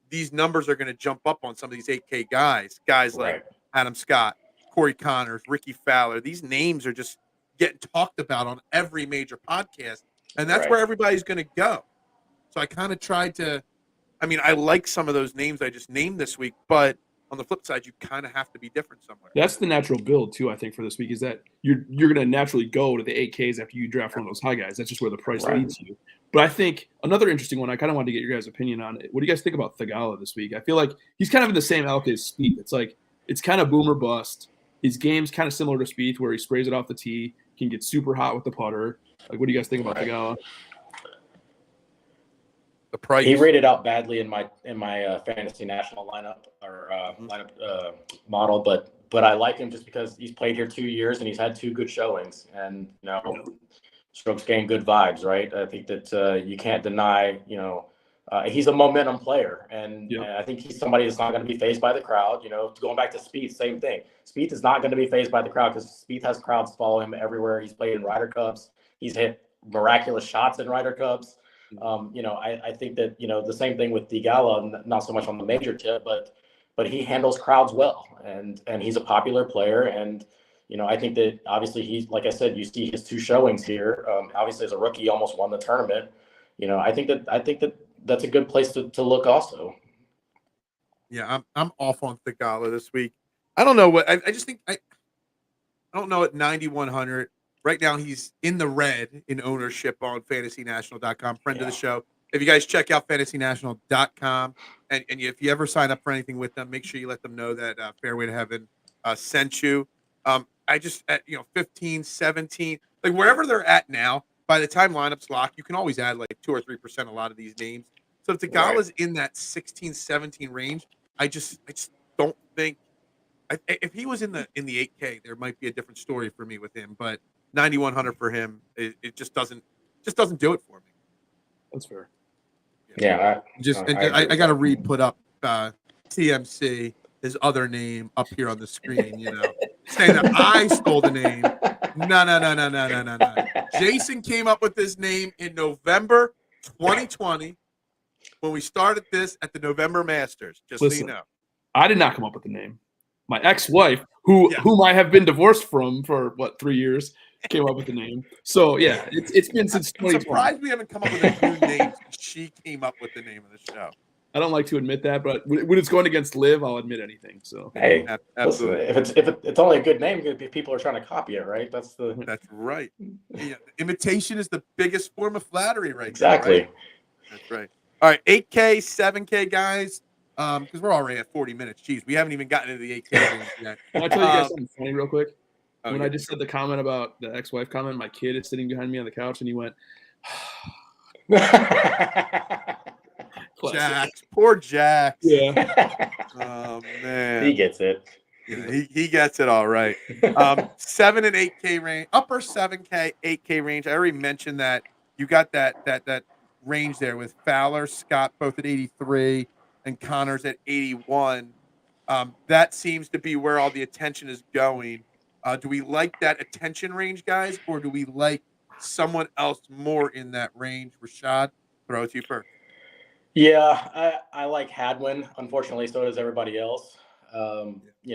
these numbers are going to jump up on some of these 8K guys like Adam Scott, Corey Connors, Ricky Fowler. These names are just getting talked about on every major podcast, and that's where everybody's going to go. So I kind of tried to – I like some of those names I just named this week, but on the flip side, you kind of have to be different somewhere.
That's the natural build, too, I think, for this week, is that you're going to naturally go to the 8Ks after you draft one of those high guys. That's just where the price leads you. But I think another interesting one, I kind of wanted to get your guys' opinion on it. What do you guys think about Thigala this week? I feel like he's kind of in the same ilk as Spieth. It's like it's kind of boom or bust. His game's kind of similar to Spieth, where he sprays it off the tee, can get super hot with the putter. Like, what do you guys think about Thigala?
The price.
He rated out badly in my fantasy national lineup or model, but I like him just because he's played here 2 years and he's had 2 good showings, and strokes gain good vibes, right? I think that you can't deny, he's a momentum player, and I think he's somebody that's not going to be fazed by the crowd. Going back to Spieth, same thing. Spieth is not going to be fazed by the crowd because Spieth has crowds follow him everywhere. He's played in Ryder Cups. He's hit miraculous shots in Ryder Cups. I think that the same thing with Thigala, not so much on the major tip, but he handles crowds well, and he's a popular player, and I think that obviously he's, like I said, you see his 2 showings here. Obviously as a rookie, he almost won the tournament. I think that that's a good place to look also.
Yeah, I'm off on Thigala this week. I don't know what I just think I don't know at 9,100. Right now, he's in the red in ownership on fantasynational.com. Friend of the show. If you guys check out fantasynational.com, and if you ever sign up for anything with them, make sure you let them know that Fairway to Heaven sent you. I just, at 15, 17, like wherever they're at now, by the time lineups lock, you can always add like 2 or 3% a lot of these names. So if Thigala's in that 16, 17 range, I just don't think if he was in the 8K, there might be a different story for me with him, but 9,100 for him, it just doesn't do it for me.
That's fair.
Yeah,
I got to put up TMC, his other name up here on the screen. Saying that I stole the name. No. Jason came up with this name in November 2020 when we started this at the November Masters. Listen, so you know,
I did not come up with the name. My ex-wife, whom I have been divorced from for 3 years, came up with the name. So yeah, it's been since 2020.
I'm surprised we haven't come up with a new name. She came up with the name of the show.
I don't like to admit that, but when it's going against LIV, I'll admit anything. So
hey, absolutely. Listen, if it's only a good name, people are trying to copy it, right? That's
right. Yeah, imitation is the biggest form of flattery, right?
Exactly.
Now, right? That's right. All right, 8K, 7K guys. Because we're already at 40 minutes. Jeez, we haven't even gotten into the 8K range yet.
Can I tell you guys something funny real quick? When I just said the comment about the ex-wife comment, my kid is sitting behind me on the couch, and he went,
Jax, poor Jax.
Yeah.
Oh man,
he gets it.
Yeah, he gets it all right. 7 and 8K range, upper 7K, 8K range. I already mentioned that you got that range there with Fowler, Scott both at 83, and Connors at 81. That seems to be where all the attention is going. Do we like that attention range, guys, or do we like someone else more in that range? Rashad, throw it to you first.
Yeah, I like Hadwin. Unfortunately, so does everybody else.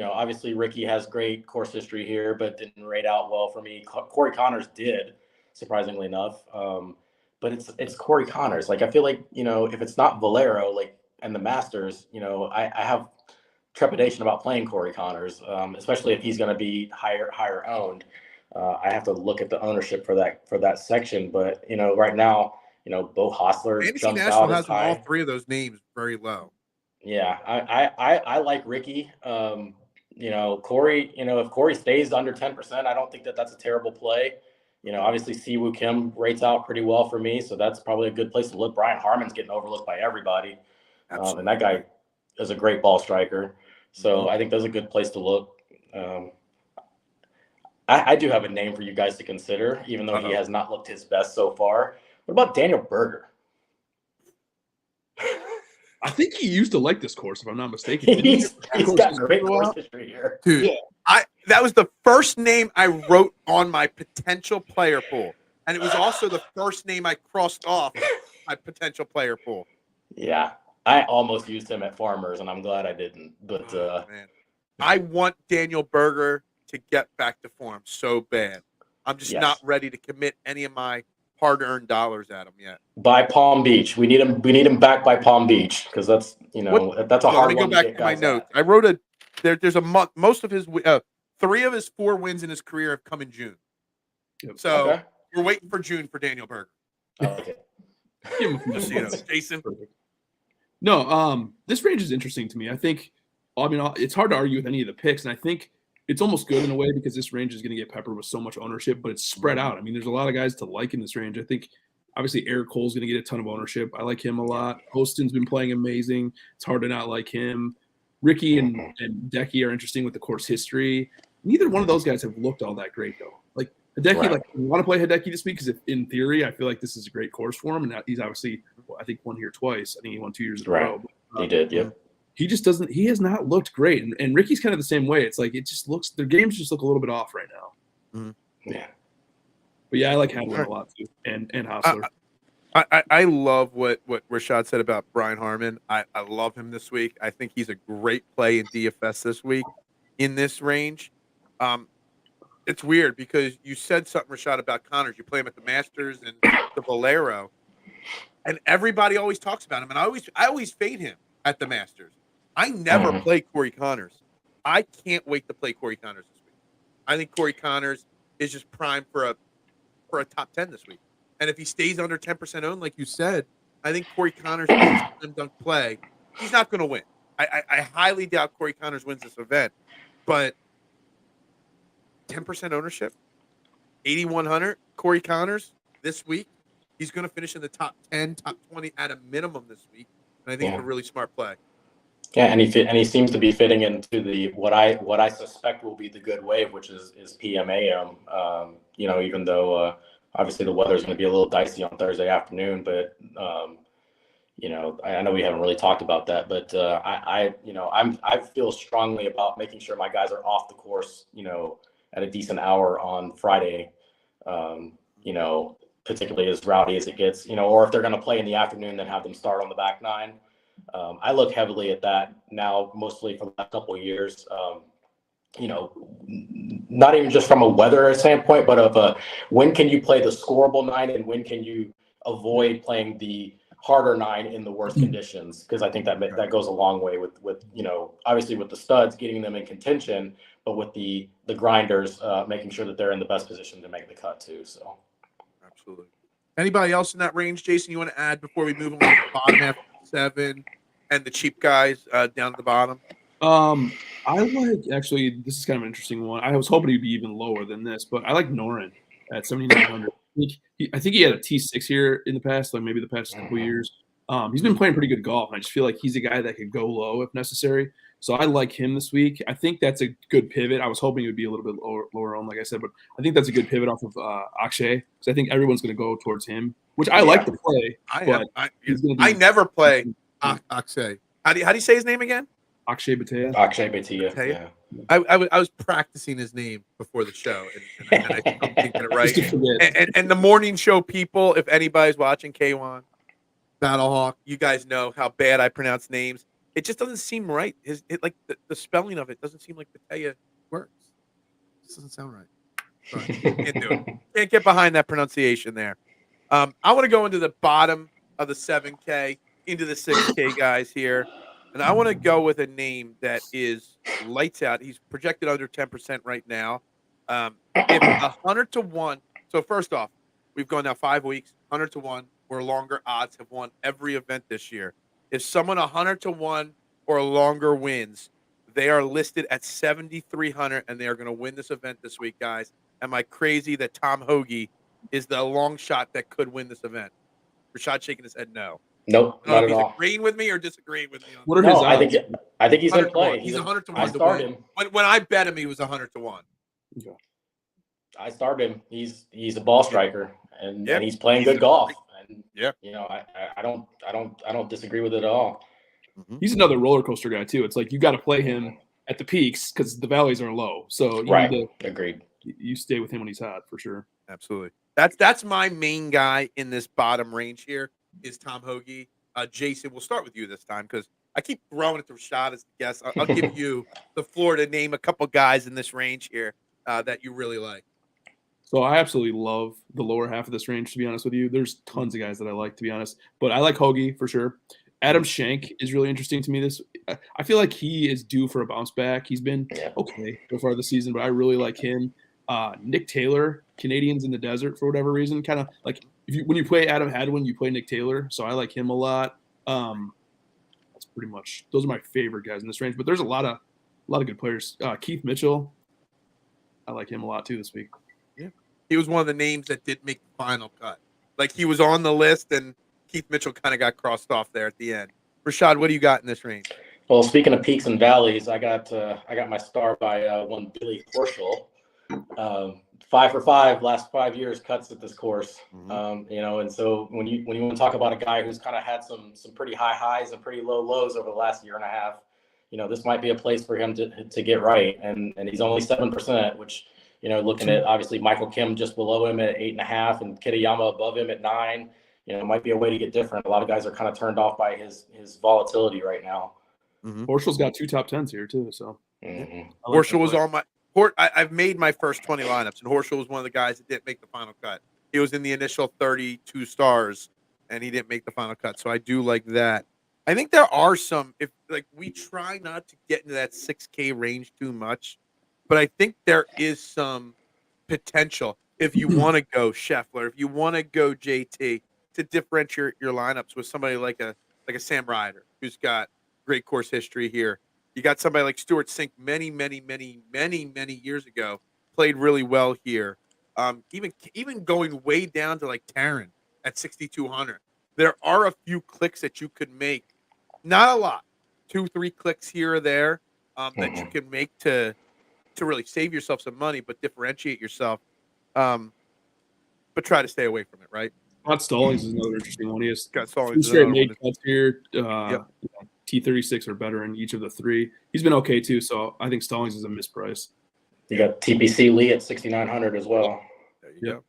Obviously Ricky has great course history here, but didn't rate out well for me. Corey Connors did, surprisingly enough. But it's Corey Connors. Like, I feel like, if it's not Valero, like, and the Masters, I have trepidation about playing Corey Connors, especially if he's going to be higher owned. I have to look at the ownership for that section. But, right now, Bo Hostler
Fantasy
jumps
National
out
has
as high.
all three of those names very low.
Yeah, I like Ricky. Corey, if Corey stays under 10%, I don't think that's a terrible play. Obviously Siwoo Kim rates out pretty well for me, so that's probably a good place to look. Brian Harmon's getting overlooked by everybody. And that guy is a great ball striker. So I think that's a good place to look. I do have a name for you guys to consider, even though he has not looked his best so far. What about Daniel Berger?
I think he used to like this course, if I'm not mistaken.
He's got great course history here.
Dude, yeah. That was the first name I wrote on my potential player pool. And it was also the first name I crossed off my potential player pool.
Yeah. I almost used him at Farmers, and I'm glad I didn't. But
man. I want Daniel Berger to get back to form so bad. I'm just not ready to commit any of my hard-earned dollars at him yet.
By Palm Beach, we need him back by Palm Beach, because that's that's a hard one. Let me go back to
my notes. I wrote there's a month. Most of his 3 of his 4 wins in his career have come in June. So we're waiting for June for Daniel Berger.
Okay.
Jason.
Perfect. No, this range is interesting to me. I think, it's hard to argue with any of the picks, and I think it's almost good in a way because this range is going to get peppered with so much ownership, but it's spread out. I mean, there's a lot of guys to like in this range. I think, obviously, Eric Cole's going to get a ton of ownership. I like him a lot. Hoston's been playing amazing. It's hard to not like him. Ricky and Hideki are interesting with the course history. Neither one of those guys have looked all that great, though. Like, Hideki, you want to play Hideki this week because, in theory, I feel like this is a great course for him. And he's obviously, I think, won here twice. I think he won 2 years in a row.
He did, yep.
He just doesn't – he has not looked great. And Ricky's kind of the same way. It's like it just looks – their games just look a little bit off right now.
Mm-hmm. Yeah.
But, yeah, I like Hadwin a lot, too, and Hostler.
I love what Rashad said about Brian Harmon. I love him this week. I think he's a great play in DFS this week in this range. It's weird because you said something, Rashad, about Connors. You play him at the Masters and the Valero, and everybody always talks about him. And I always fade him at the Masters. I never play Corey Connors. I can't wait to play Corey Connors this week. I think Corey Connors is just primed for a top 10 this week. And if he stays under 10% owned, like you said, I think Corey Connors is a slam dunk play. He's not going to win. I highly doubt Corey Connors wins this event, but 10% ownership, 8,100, Corey Connors this week. He's going to finish in the top 10, top 20 at a minimum this week. And I think it's a really smart play.
Yeah, and he seems to be fitting into the what I suspect will be the good wave, which is PMAM. Even though obviously the weather is going to be a little dicey on Thursday afternoon, but I know we haven't really talked about that, but I feel strongly about making sure my guys are off the course, at a decent hour on Friday, particularly as rowdy as it gets, or if they're going to play in the afternoon, then have them start on the back nine. I look heavily at that now, mostly for the last couple of years. Not even just from a weather standpoint, but of when can you play the scoreable 9 and when can you avoid playing the harder 9 in the worst conditions? Because I think that goes a long way with obviously with the studs getting them in contention, but with the grinders making sure that they're in the best position to make the cut too. So
absolutely. Anybody else in that range, Jason, you want to add before we move on to the bottom after 7 and the cheap guys down at the bottom?
I like, actually, this is kind of an interesting one. I was hoping he'd be even lower than this, but I like Noren at 7,900. He I think he had a T6 here in the past, like maybe the past couple of years. He's been playing pretty good golf, and I just feel like he's a guy that could go low if necessary. So I like him this week. I think that's a good pivot. I was hoping it would be a little bit lower on, like I said, but I think that's a good pivot off of Akshay, because I think everyone's going to go towards him, which I like to play.
I never play Akshay. How do you say his name again?
Akshay Bhatia.
Akshay Bhatia. Yeah.
I was practicing his name before the show, and I think I'm thinking it right. And the morning show people, if anybody's watching K1, Battlehawk, you guys know how bad I pronounce names. It just doesn't seem right. The spelling of it doesn't seem like Bhatia works. It doesn't sound right. Sorry, can't do it. Can't get behind that pronunciation there. I want to go into the bottom of the 7K, into the 6K guys here. And I want to go with a name that is lights out. He's projected under 10% right now. If 100 to 1. So first off, we've gone now 5 weeks, 100 to 1 or longer odds have won every event this year. If someone 100 to 1 or longer wins, they are listed at 7,300 and they are going to win this event this week, guys. Am I crazy that Tom Hoagie is the long shot that could win this event? Rashad shaking his head no.
Nope, not at all.
Agreeing with me or disagreeing with me?
What are his odds?
I think he's in play.
He's 100 to 1.
I started him.
When I bet him, he was 100 to 1.
Okay.
I started him. He's a ball striker, and he's playing good golf. And you know, I don't disagree with it at all.
He's another roller coaster guy too. It's like you got to play him at the peaks because the valleys are low. So you need to,
agreed.
You stay with him when he's hot for sure.
Absolutely. That's my main guy in this bottom range here is Tom Hoagie. Jason, we'll start with you this time because I keep throwing it to Rashad as the guest. I'll give you the floor to name a couple guys in this range here that you really like.
So I absolutely love the lower half of this range, to be honest with you. There's tons of guys that I like, to be honest. But I like Hoagie for sure. Adam Schenk is really interesting to me. I feel like he is due for a bounce back. He's been okay so far this season, but I really like him. Nick Taylor, Canadians in the desert for whatever reason, kind of like when you play Adam Hadwin, you play Nick Taylor, so I like him a lot. That's pretty much those are my favorite guys in this range. But there's a lot of good players. Keith Mitchell, I like him a lot too this week.
Yeah, he was one of the names that didn't make the final cut. Like he was on the list, and Keith Mitchell kind of got crossed off there at the end. Rashad, what do you got in this range?
Well, speaking of peaks and valleys, I got my star by one Billy Horschel. 5 for 5 last 5 years cuts at this course. You know, and so when you want to talk about a guy who's kind of had some pretty high highs and pretty low lows over the last year and a half, you know, this might be a place for him to get right. And he's only 7%, which, you know, looking at obviously Michael Kim just below him at 8.5 and Kitayama above him at 9, you know, might be a way to get different. A lot of guys are kind of turned off by his volatility right now.
Horschel's got 2 top 10s here too. So
Horschel was on my I've made my first 20 lineups, and Horschel was one of the guys that didn't make the final cut. He was in the initial 32 stars, and he didn't make the final cut. So I do like that. I think there are some, if like we try not to get into that 6K range too much, but I think there is some potential if you want to go Scheffler, if you want to go JT, to differentiate your lineups with somebody like a Sam Ryder, who's got great course history here. You got somebody like Stuart Sink many years ago, played really well here. Even going way down to like Taryn at 6,200. There are a few clicks that you could make. Not a lot. 2-3 clicks here or there that you can make to really save yourself some money, but differentiate yourself. But try to stay away from it, right?
Scott Stallings is another interesting one. He has
Scott Stallings
2 straight made cuts here. T36 or better in each of the 3. He's been okay too, so I think Stallings is a misprice.
You got TPC Lee at 6,900 as well.
There you go.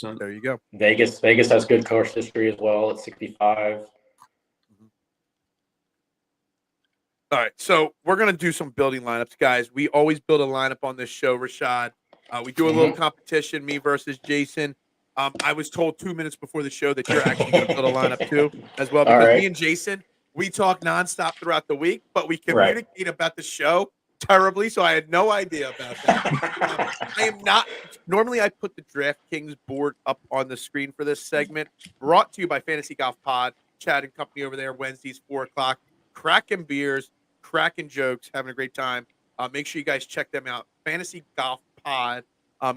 100%.
There you go.
Vegas has good course history as well at 65.
All right, so we're going to do some building lineups, guys. We always build a lineup on this show, Rashad. We do a little competition, me versus Jason. I was told 2 minutes before the show that you're actually going to build a lineup too as well, because me and Jason, we talk nonstop throughout the week, but we communicate about the show terribly, so I had no idea about that. I am not – normally I put the DraftKings board up on the screen for this segment, brought to you by Fantasy Golf Pod, Chad and company over there, Wednesdays, 4 o'clock, cracking beers, cracking jokes, having a great time. Make sure you guys check them out. Fantasy Golf Pod,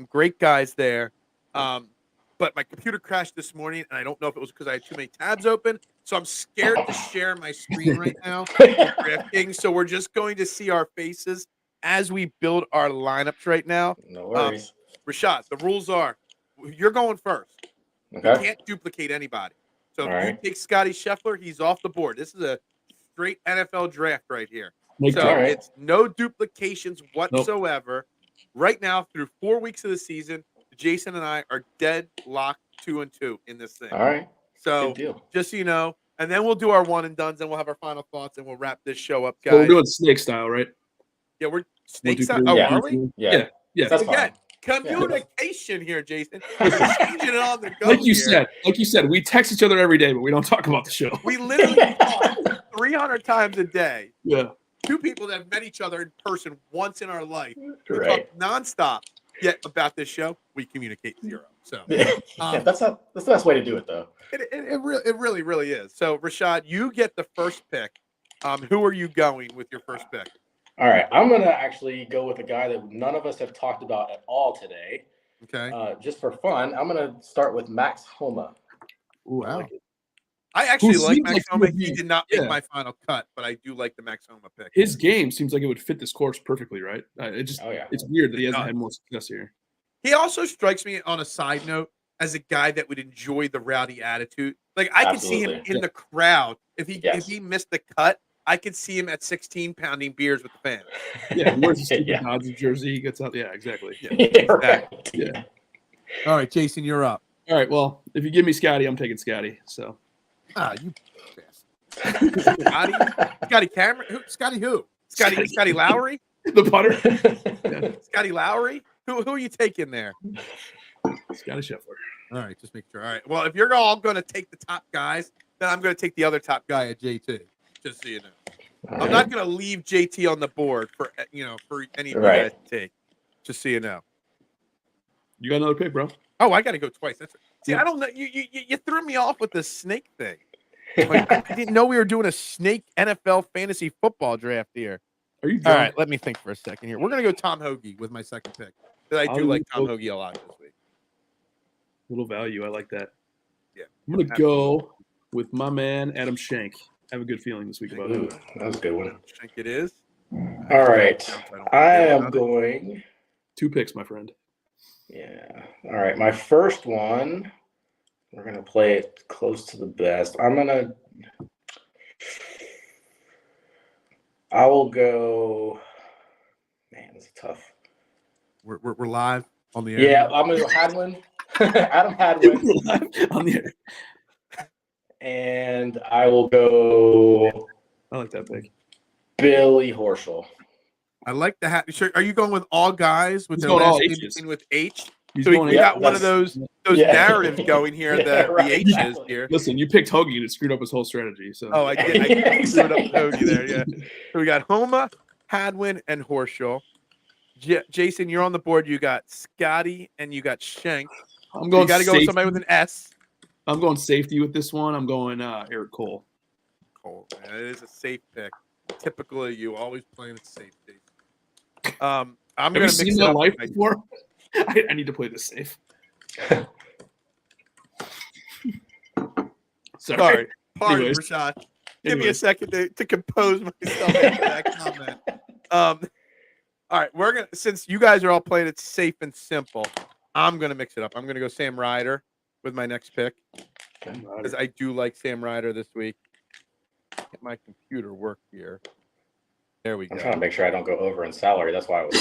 great guys there. But but my computer crashed this morning, and I don't know if it was because I had too many tabs open. So I'm scared to share my screen right now with DraftKings. So we're just going to see our faces as we build our lineups right now.
No worries.
Rashad, the rules are you're going first.
Okay.
You can't duplicate anybody. So if you take Scottie Scheffler, he's off the board. This is a straight NFL draft right here. It's no duplications whatsoever. Nope. Right now, through 4 weeks of the season, Jason and I are deadlocked 2-2 in this thing.
All right.
So just so you know, and then we'll do our one and dones, and we'll have our final thoughts, and we'll wrap this show up, guys.
So we're doing snake style, right?
Yeah, we're snake style. Oh, are we?
Yeah.
That's fine. Communication here, Jason. We're changing it on the go. Like
you said, we text each other every day, but we don't talk about the show.
We literally talk 300 times a day.
Yeah.
Two people that have met each other in person once in our life. We
talk
nonstop. Yet about this show, we communicate zero. So
that's the best way to do it, though.
It really is. So Rashad, you get the first pick. Who are you going with your first pick?
All right, I'm gonna actually go with a guy that none of us have talked about at all today.
Okay.
Just for fun, I'm gonna start with Max Homa.
Ooh, wow. I actually like Max Homa. He did not make my final cut, but I do like the Max Homa pick.
His game seems like it would fit this course perfectly, right? It's weird that he hasn't had more success here.
He also strikes me on a side note as a guy that would enjoy the rowdy attitude. Like I could see him in the crowd if he missed the cut. I could see him at 16 pounding beers with the fans.
Yeah, he wears a stupid Dodgers jersey. He gets out. Yeah, exactly.
Yeah.
All right, Jason, you're up.
All right. Well, if you give me Scottie, I'm taking Scottie. So.
You Scottie Cameron? Scottie who? Scottie Lowry?
The putter?
Scottie Lowry? Who are you taking there?
Scottie Scheffler.
All right, just make sure. All right. Well, if you're all going to take the top guys, then I'm going to take the other top guy at JT. Just so you know. I'm not going to leave JT on the board for any of you guys to take. Just so you know.
You got another pick, bro.
Oh, I got to go twice. I don't know. You threw me off with the snake thing. Like, I didn't know we were doing a snake NFL fantasy football draft here.
Are you?
All right, let me think for a second here. We're going to go Tom Hoagie with my second pick. Because I do like Tom Hoagie a lot this week.
Little value. I like that.
Yeah.
I'm going to go with my man, Adam Schenk. I have a good feeling this week about it.
That was a good one.
Schenk it is.
All right. I am going.
2 picks, my friend.
Yeah. All right. My first one, we're going to play it close to the best. I will go. Man, it's tough.
We're live on the air.
Yeah, I'm going to go Hadwin. Adam Hadwin.
On the air.
And I will go.
I like that pick.
Billy Horschel.
I like the hat. Sure. Are you going with all guys with their
last
name with H?
He's
so we got one of those narratives going here. The H's here.
Listen, you picked Hoagie and it screwed up his whole strategy. So
I did. I screwed up Hoagie there. Yeah. So we got Homa, Hadwin, and Horschel. Jason, you're on the board. You got Scottie and you got Schenk.
I'm going.
You got to go with somebody with an S. I'm
going safety with this one. I'm going Eric Cole.
Cole, man, it is a safe pick. Typical of you, always playing it safe. I'm going to mix it up.
Life before? I need to play this safe.
Sorry. Pardon, Rashad. Give me a second to compose myself after that comment. All right, since you guys are all playing it safe and simple, I'm gonna mix it up. I'm gonna go Sam Ryder with my next pick because I do like Sam Ryder this week. Get my computer work here. There we go.
I'm trying to make sure I don't go over in salary. That's why I was.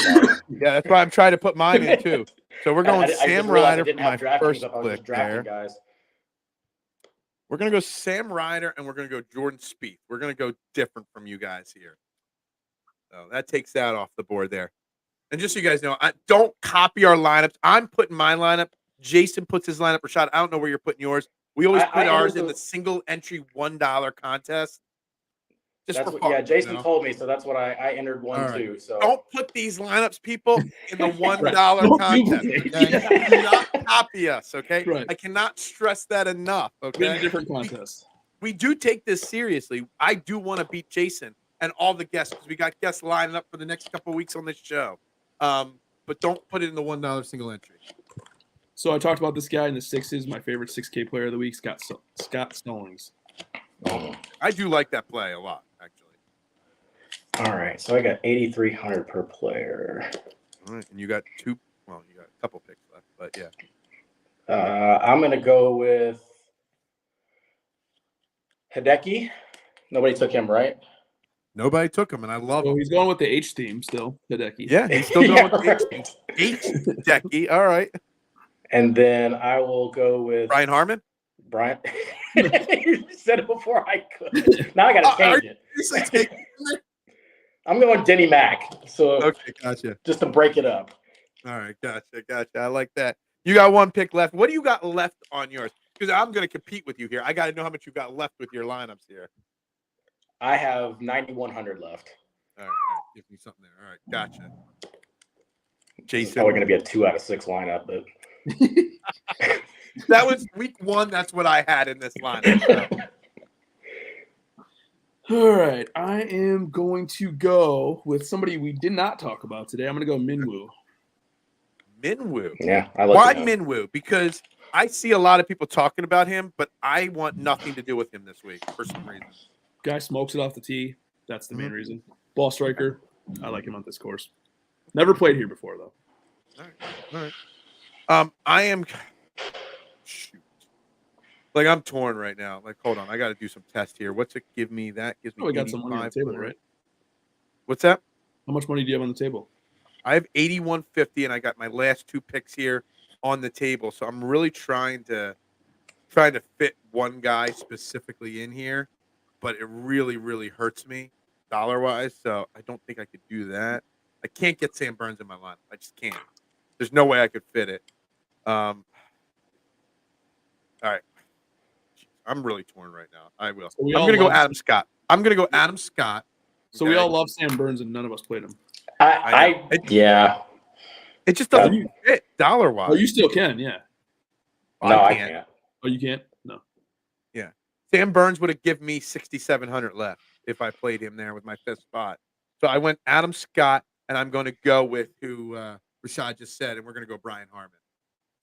Yeah, that's why I'm trying to put mine in too. So we're going Sam Ryder for my first pick there.
Guys.
We're gonna go Sam Ryder and we're gonna go Jordan Spieth. We're gonna go different from you guys here. So that takes that off the board there. And just so you guys know, don't copy our lineups. I'm putting my lineup. Jason puts his lineup. Rashad, I don't know where you're putting yours. We always put ours in the single entry $1 contest.
Jason told me, so that's what I entered one too. So
don't put these lineups, people, in the $1 contest. Okay? Do not copy us, okay?
Right.
I cannot stress that enough. Okay,
in a different contest.
We do take this seriously. I do want to beat Jason and all the guests because we got guests lining up for the next couple of weeks on this show. But don't put it in the $1 single entry.
So I talked about this guy in the sixes. My favorite 6K player of the week, Scott Stallings.
I do like that play a lot, actually.
All right, so I got 8,300 per player.
All right, and you got you got a couple picks left, but yeah.
I'm going to go with Hideki. Nobody took him, right?
Nobody took him, and I love him.
He's going with the H team still, Hideki.
Yeah, he's still going with the H team. Hideki, all right.
And then I will go with
Brian Harmon.
Brian. You said it before I could. Now I got to change it. I'm going Denny Mac. So
okay, gotcha.
Just to break it up.
All right, gotcha. I like that. You got one pick left. What do you got left on yours? Because I'm going to compete with you here. I got to know how much you got left with your lineups here.
I have 9,100 left.
All right. Give me something there. All right, gotcha. Jason.
It's probably going to be a 2 out of 6 lineup, but
that was week 1. That's what I had in this lineup.
All right. I am going to go with somebody we did not talk about today. I'm going to go Minwoo.
Minwoo.
Yeah.
Why Minwoo? Because I see a lot of people talking about him, but I want nothing to do with him this week for some reason.
Guy smokes it off the tee. That's the main reason. Ball striker. I like him on this course. Never played here before, though.
All right. I am I'm torn right now. Hold on, I got to do some tests here. What's it give me? That gives me.
We got some money on the table, right?
What's that?
How much money do you have on the table?
I have 8,150, and I got my last 2 picks here on the table. So I'm really trying to fit one guy specifically in here, but it really, really hurts me dollar-wise. So I don't think I could do that. I can't get Sam Burns in my lineup. I just can't. There's no way I could fit it. All right. I'm really torn right now. I will. I'm going to go Adam Scott.
So we all love Sam Burns, and none of us played him.
Yeah.
It just doesn't fit dollar-wise.
Oh, you still can, yeah.
No, I can't.
Oh, you can't? No.
Yeah. Sam Burns would have given me 6,700 left if I played him there with my 5th spot. So I went Adam Scott, and I'm going to go with who Rashad just said, and we're going to go Brian Harmon.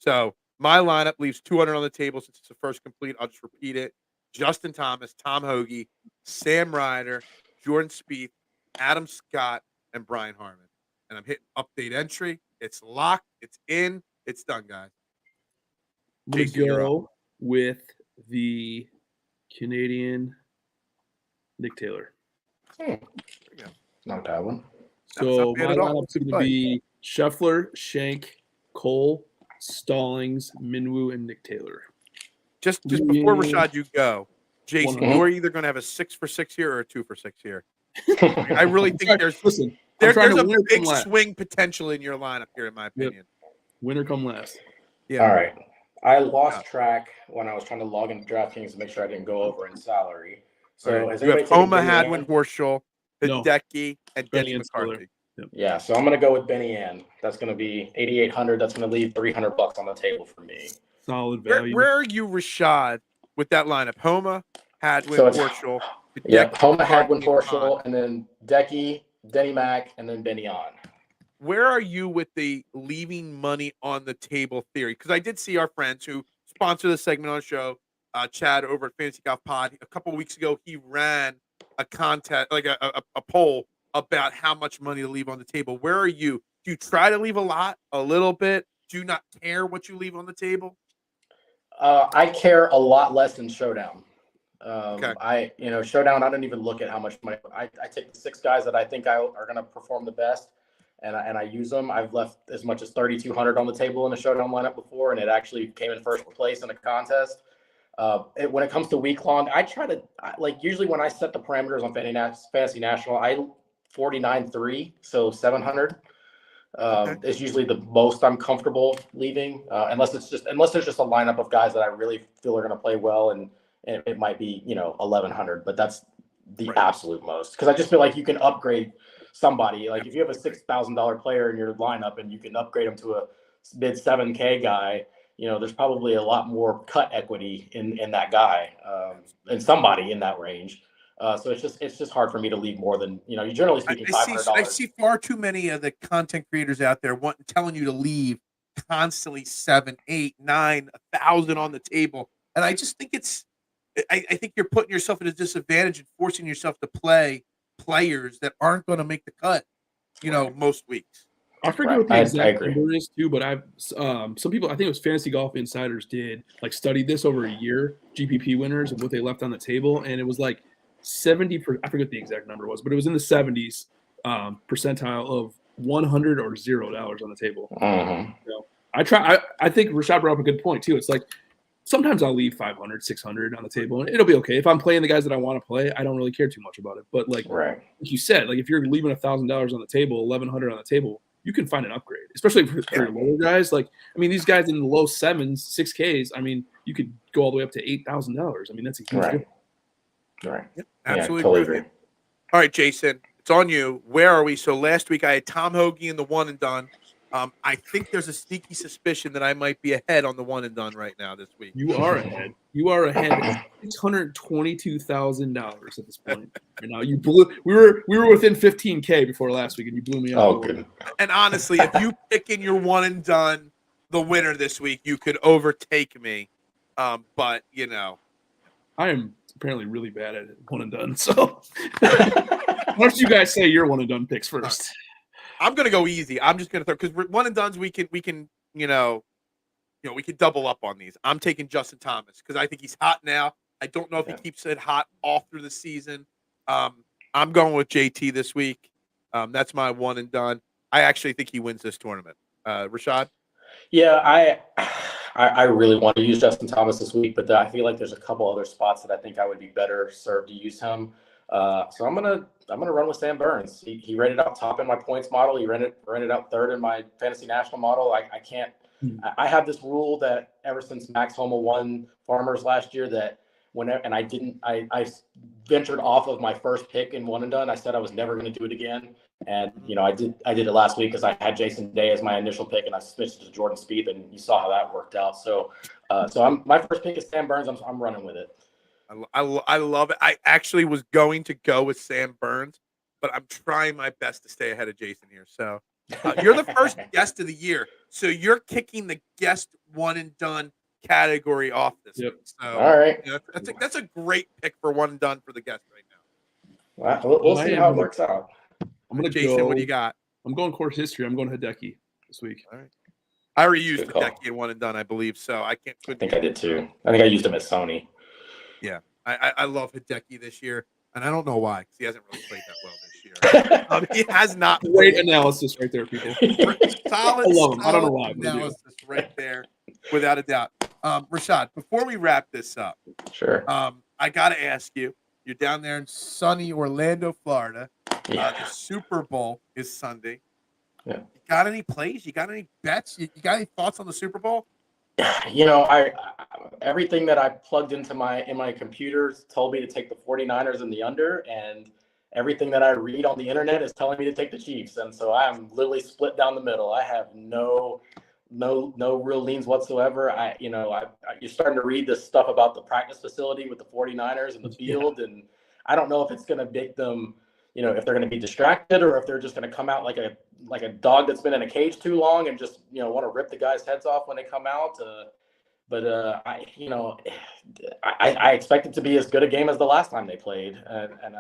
So my lineup leaves 200 on the table since it's the first complete. I'll just repeat it. Justin Thomas, Tom Hoagie, Sam Ryder, Jordan Spieth, Adam Scott, and Brian Harmon. And I'm hitting update entry. It's locked. It's in. It's done, guys.
I'm going to go with the Canadian Nick Taylor.
Not that one.
So my lineup's going to be Scheffler, Shank, Cole, Stallings, Minwoo, and Nick Taylor.
Just before Rashad, you go, Jason. You're either going to have a 6 for 6 here or a 2 for 6 here. I really think there's a big swing potential in your lineup here, in my opinion.
Yep. Winner come last.
Yeah. All right. I lost track when I was trying to log into DraftKings to make sure I didn't go over in salary. So
you have Homa, Hadwin, Horschel, Hideki, and Denny McCarthy.
Yep.
Yeah, so I'm going to go with Benny Ann. That's going to be 8,800. That's going to leave $300 on the table for me.
Solid value.
Where are you, Rashad, with that lineup? Homa, Hadwin, Horschel.
Yeah, Homa, Hadwin, Horschel, and then Decky, Denny Mac, and then Benny Ann.
Where are you with the leaving money on the table theory? Because I did see our friends who sponsor the segment on the show, Chad over at Fantasy Golf Pod. A couple of weeks ago, he ran a contest, like a poll about how much money to leave on the table. Where are you? Do you try to leave a lot, a little bit? Do you not care what you leave on the table?
I care a lot less than Showdown.
Okay.
Showdown, I don't even look at how much money. I take the 6 guys that I think are going to perform the best, and I use them. I've left as much as 3,200 on the table in a Showdown lineup before, and it actually came in first place in a contest. When it comes to week long, I try to usually when I set the parameters on Fantasy National, I 49.3, so 700 is usually the most I'm comfortable leaving, unless there's just a lineup of guys that I really feel are going to play well, and it might be 1,100, but that's the absolute most, because I just feel like you can upgrade somebody. Like if you have a $6,000 player in your lineup and you can upgrade them to a mid 7K guy, there's probably a lot more cut equity in that guy, and somebody in that range. So it's just hard for me to leave more than, you're generally speaking $500.
I see far too many of the content creators out there telling you to leave constantly 7, 8, 9, 1,000 on the table. And I just think I think you're putting yourself at a disadvantage and forcing yourself to play players that aren't going to make the cut, most weeks.
I forget what the exact number is too, but I've some people, I think it was Fantasy Golf Insiders, did like studied this over a year, GPP winners and what they left on the table, and it was like 70. I forget what the exact number was, but it was in the 70s percentile of 100 or $0 on the table. I think Rashad brought up a good point too. It's like sometimes I'll leave 500, 600 on the table, and it'll be okay. If I'm playing the guys that I want to play, I don't really care too much about it. But like you said, like if you're leaving $1,000 on the table, 1,100 on the table, you can find an upgrade, especially for your lower guys. Like, I mean, these guys in the low 7s, 6Ks, I mean, you could go all the way up to $8,000. I mean, that's a huge difference.
Right. Yep, absolutely. Totally agree. All right, Jason, it's on you. Where are we? So last week I had Tom Hoagie in the one and done. I think there's a sneaky suspicion that I might be ahead on the one and done right now this week.
You are ahead. You are ahead $622,000 at this point. You know, you blew. We were within 15K before last week, and you blew me out.
Oh, good.
And honestly, if you pick in your one and done the winner this week, you could overtake me. But I
am apparently really bad at it, one and done. So why don't you guys say your one and done picks first?
I'm gonna go easy. I'm just gonna throw because one and dones we can we can double up on these. I'm taking Justin Thomas because I think he's hot now. I don't know if he keeps it hot all through the season. I'm going with JT this week. That's my one and done. I actually think he wins this tournament. Rashad?
Yeah, I really want to use Justin Thomas this week, but I feel like there's a couple other spots that I think I would be better served to use him. So I'm gonna run with Sam Burns. He rated out top in my points model. He rated out third in my fantasy national model. I can't. I have this rule that ever since Max Homa won Farmers last year that whenever I ventured off of my first pick in one and done. I said I was never going to do it again, and I did it last week because I had Jason Day as my initial pick and I switched to Jordan Spieth, and you saw how that worked out. So my first pick is Sam Burns. I'm running with it.
I love it. I actually was going to go with Sam Burns, but I'm trying my best to stay ahead of Jason here. So you're the first guest of the year. So you're kicking the guest one and done category off this week. So
all right.
That's a great pick for one and done for the guest right now.
We'll see how it works out.
Jason, what do you got?
I'm going course history. I'm going Hideki this week.
All right. I already used Hideki in one and done, I believe. So I
think I did too. I think I used him at Sony.
Yeah, I love Hideki this year, and I don't know why because he hasn't really played that well this year. He has not.
Great analysis right there, people.
Solid.
I love him. I don't know why.
Analysis right there, without a doubt. Rashad, before we wrap this up,
sure.
I got to ask you. You're down there in sunny Orlando, Florida.
Yeah.
The Super Bowl is Sunday.
Yeah.
You got any plays? You got any bets? You got any thoughts on the Super Bowl?
I everything that I plugged into my computer told me to take the 49ers and the under, and everything that I read on the internet is telling me to take the Chiefs. And so I'm literally split down the middle. I have no real leans whatsoever. You're starting to read this stuff about the practice facility with the 49ers and the field, and I don't know if it's going to make them, if they're going to be distracted or if they're just going to come out like a dog that's been in a cage too long and just, want to rip the guys' heads off when they come out. I expect it to be as good a game as the last time they played. And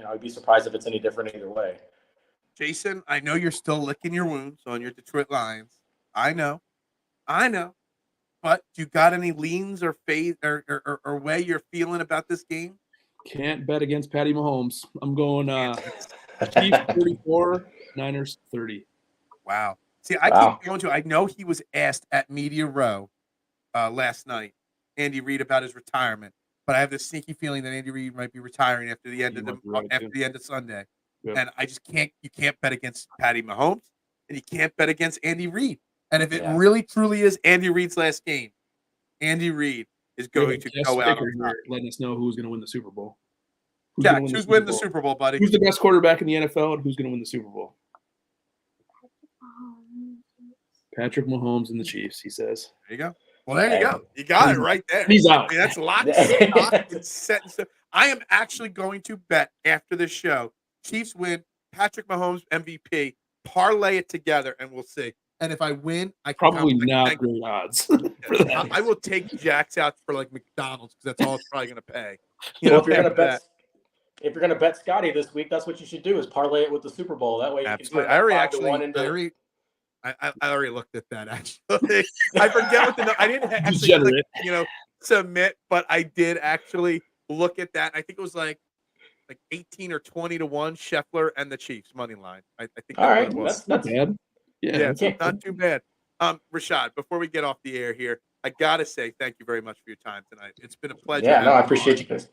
I'd be surprised if it's any different either way.
Jason, I know you're still licking your wounds on your Detroit Lions. I know. But do you got any leans or faith or way you're feeling about this game?
Can't bet against Patty Mahomes. I'm going Chiefs 34, Niners 30.
Wow. See, keep going to. I know he was asked at Media Row last night, Andy Reid, about his retirement, but I have this sneaky feeling that Andy Reid might be retiring after the end of Sunday. Yep. And I just can't. You can't bet against Patty Mahomes, and you can't bet against Andy Reid. And if it really truly is Andy Reid's last game, Andy Reid is going to go out on top.
Letting us know who's going to win the Super Bowl.
Who's winning the Super Bowl, buddy?
Who's the best quarterback in the NFL, and who's going to win the Super Bowl? Patrick Mahomes and the Chiefs, he says.
There you go. Well, there you go. You got it right there.
He's out.
I mean, that's locked and set. So I am actually going to bet after this show, Chiefs win, Patrick Mahomes MVP, parlay it together, and we'll see. And if I win, I can
probably not great odds.
I will take jacks out for like McDonald's because that's all it's probably going to pay.
If you're gonna bet Scottie this week, that's what you should do is parlay it with the Super Bowl. That way, you
absolutely.
Can
I already looked at that. Actually, I forget what I didn't actually submit, but I did actually look at that. I think it was like 18 or 20 to 1 Scheffler and the Chiefs money line. I think
all right,
what it was.
That's not bad.
Yeah, it's not too bad. Rashad, before we get off the air here, I gotta say thank you very much for your time tonight. It's been a pleasure.
Yeah, no, I appreciate you guys.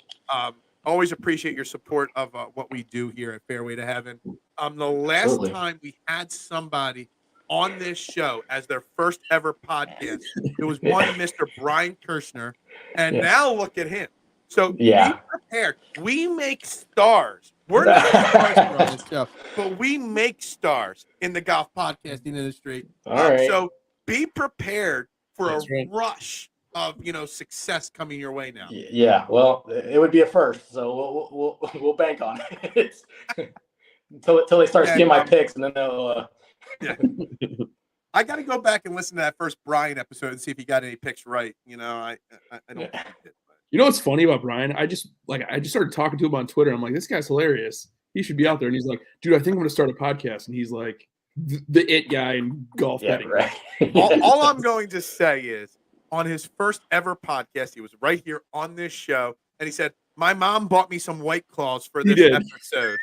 Always appreciate your support of what we do here at Fairway to Heaven. The last time we had somebody on this show as their first ever podcast, it was one Mr. Brian Kirshner, and now look at him. So be prepared. We make stars. We're not stars on this show, but we make stars in the golf podcasting industry.
All right.
So be prepared for rush of success coming your way now.
Yeah, well, it would be a first, so we'll bank on it until they start seeing my picks, and then they'll.
I got to go back and listen to that first Brian episode and see if he got any picks right. I don't think he did.
You know what's funny about Brian? I just started talking to him on Twitter. I'm like, this guy's hilarious. He should be out there. And he's like, dude, I think I'm going to start a podcast. And he's like, the it guy in golf betting.
Right.
all I'm going to say is, on his first ever podcast, he was right here on this show, and he said, my mom bought me some White Claws for this episode.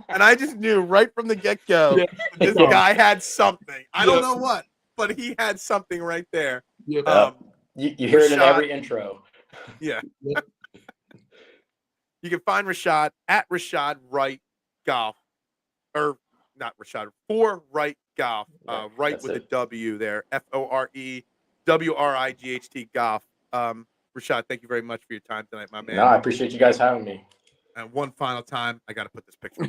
And I just knew right from the get-go this guy had something. I don't know what, but he had something right there.
You hear it in every intro.
Yeah. You can find Rashad at Rashad Wright Golf. Or not Rashad, for Wright Golf. Wright with a W there. FOREWRIGHT Golf. Rashad, thank you very much for your time tonight, my man.
No, I appreciate you guys having me.
And one final time, I got to put this picture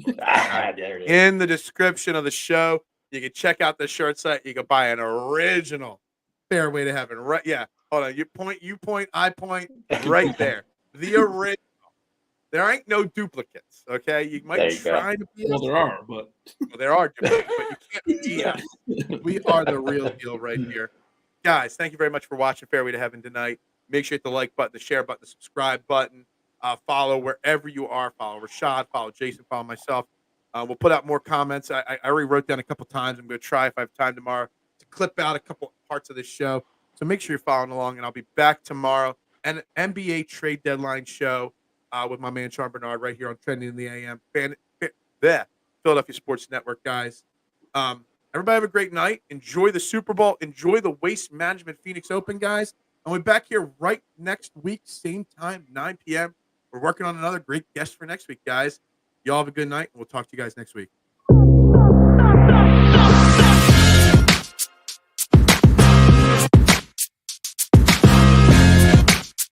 in the description of the show. You can check out the shirt site. You can buy an original Fairway to Heaven. Right? Yeah. Hold on. You point, I point. Right there. The original. There ain't no duplicates. Okay. You might try to be.
Well, there are, but
there are duplicates, but you can't be us. We are the real deal right here. Guys, thank you very much for watching Fairway to Heaven tonight. Make sure you hit the like button, the share button, the subscribe button. Follow wherever you are. Follow Rashad, follow Jason, follow myself. We'll put out more comments. I already wrote down a couple times. I'm going to try, if I have time tomorrow, to clip out a couple parts of this show. So make sure you're following along, and I'll be back tomorrow. And an NBA trade deadline show with my man Sean Bernard right here on Trending in the AM. Philadelphia Sports Network, guys. Everybody have a great night. Enjoy the Super Bowl. Enjoy the Waste Management Phoenix Open, guys. And we're back here right next week, same time, 9 p.m. We're working on another great guest for next week, guys. Y'all have a good night, and we'll talk to you guys next week.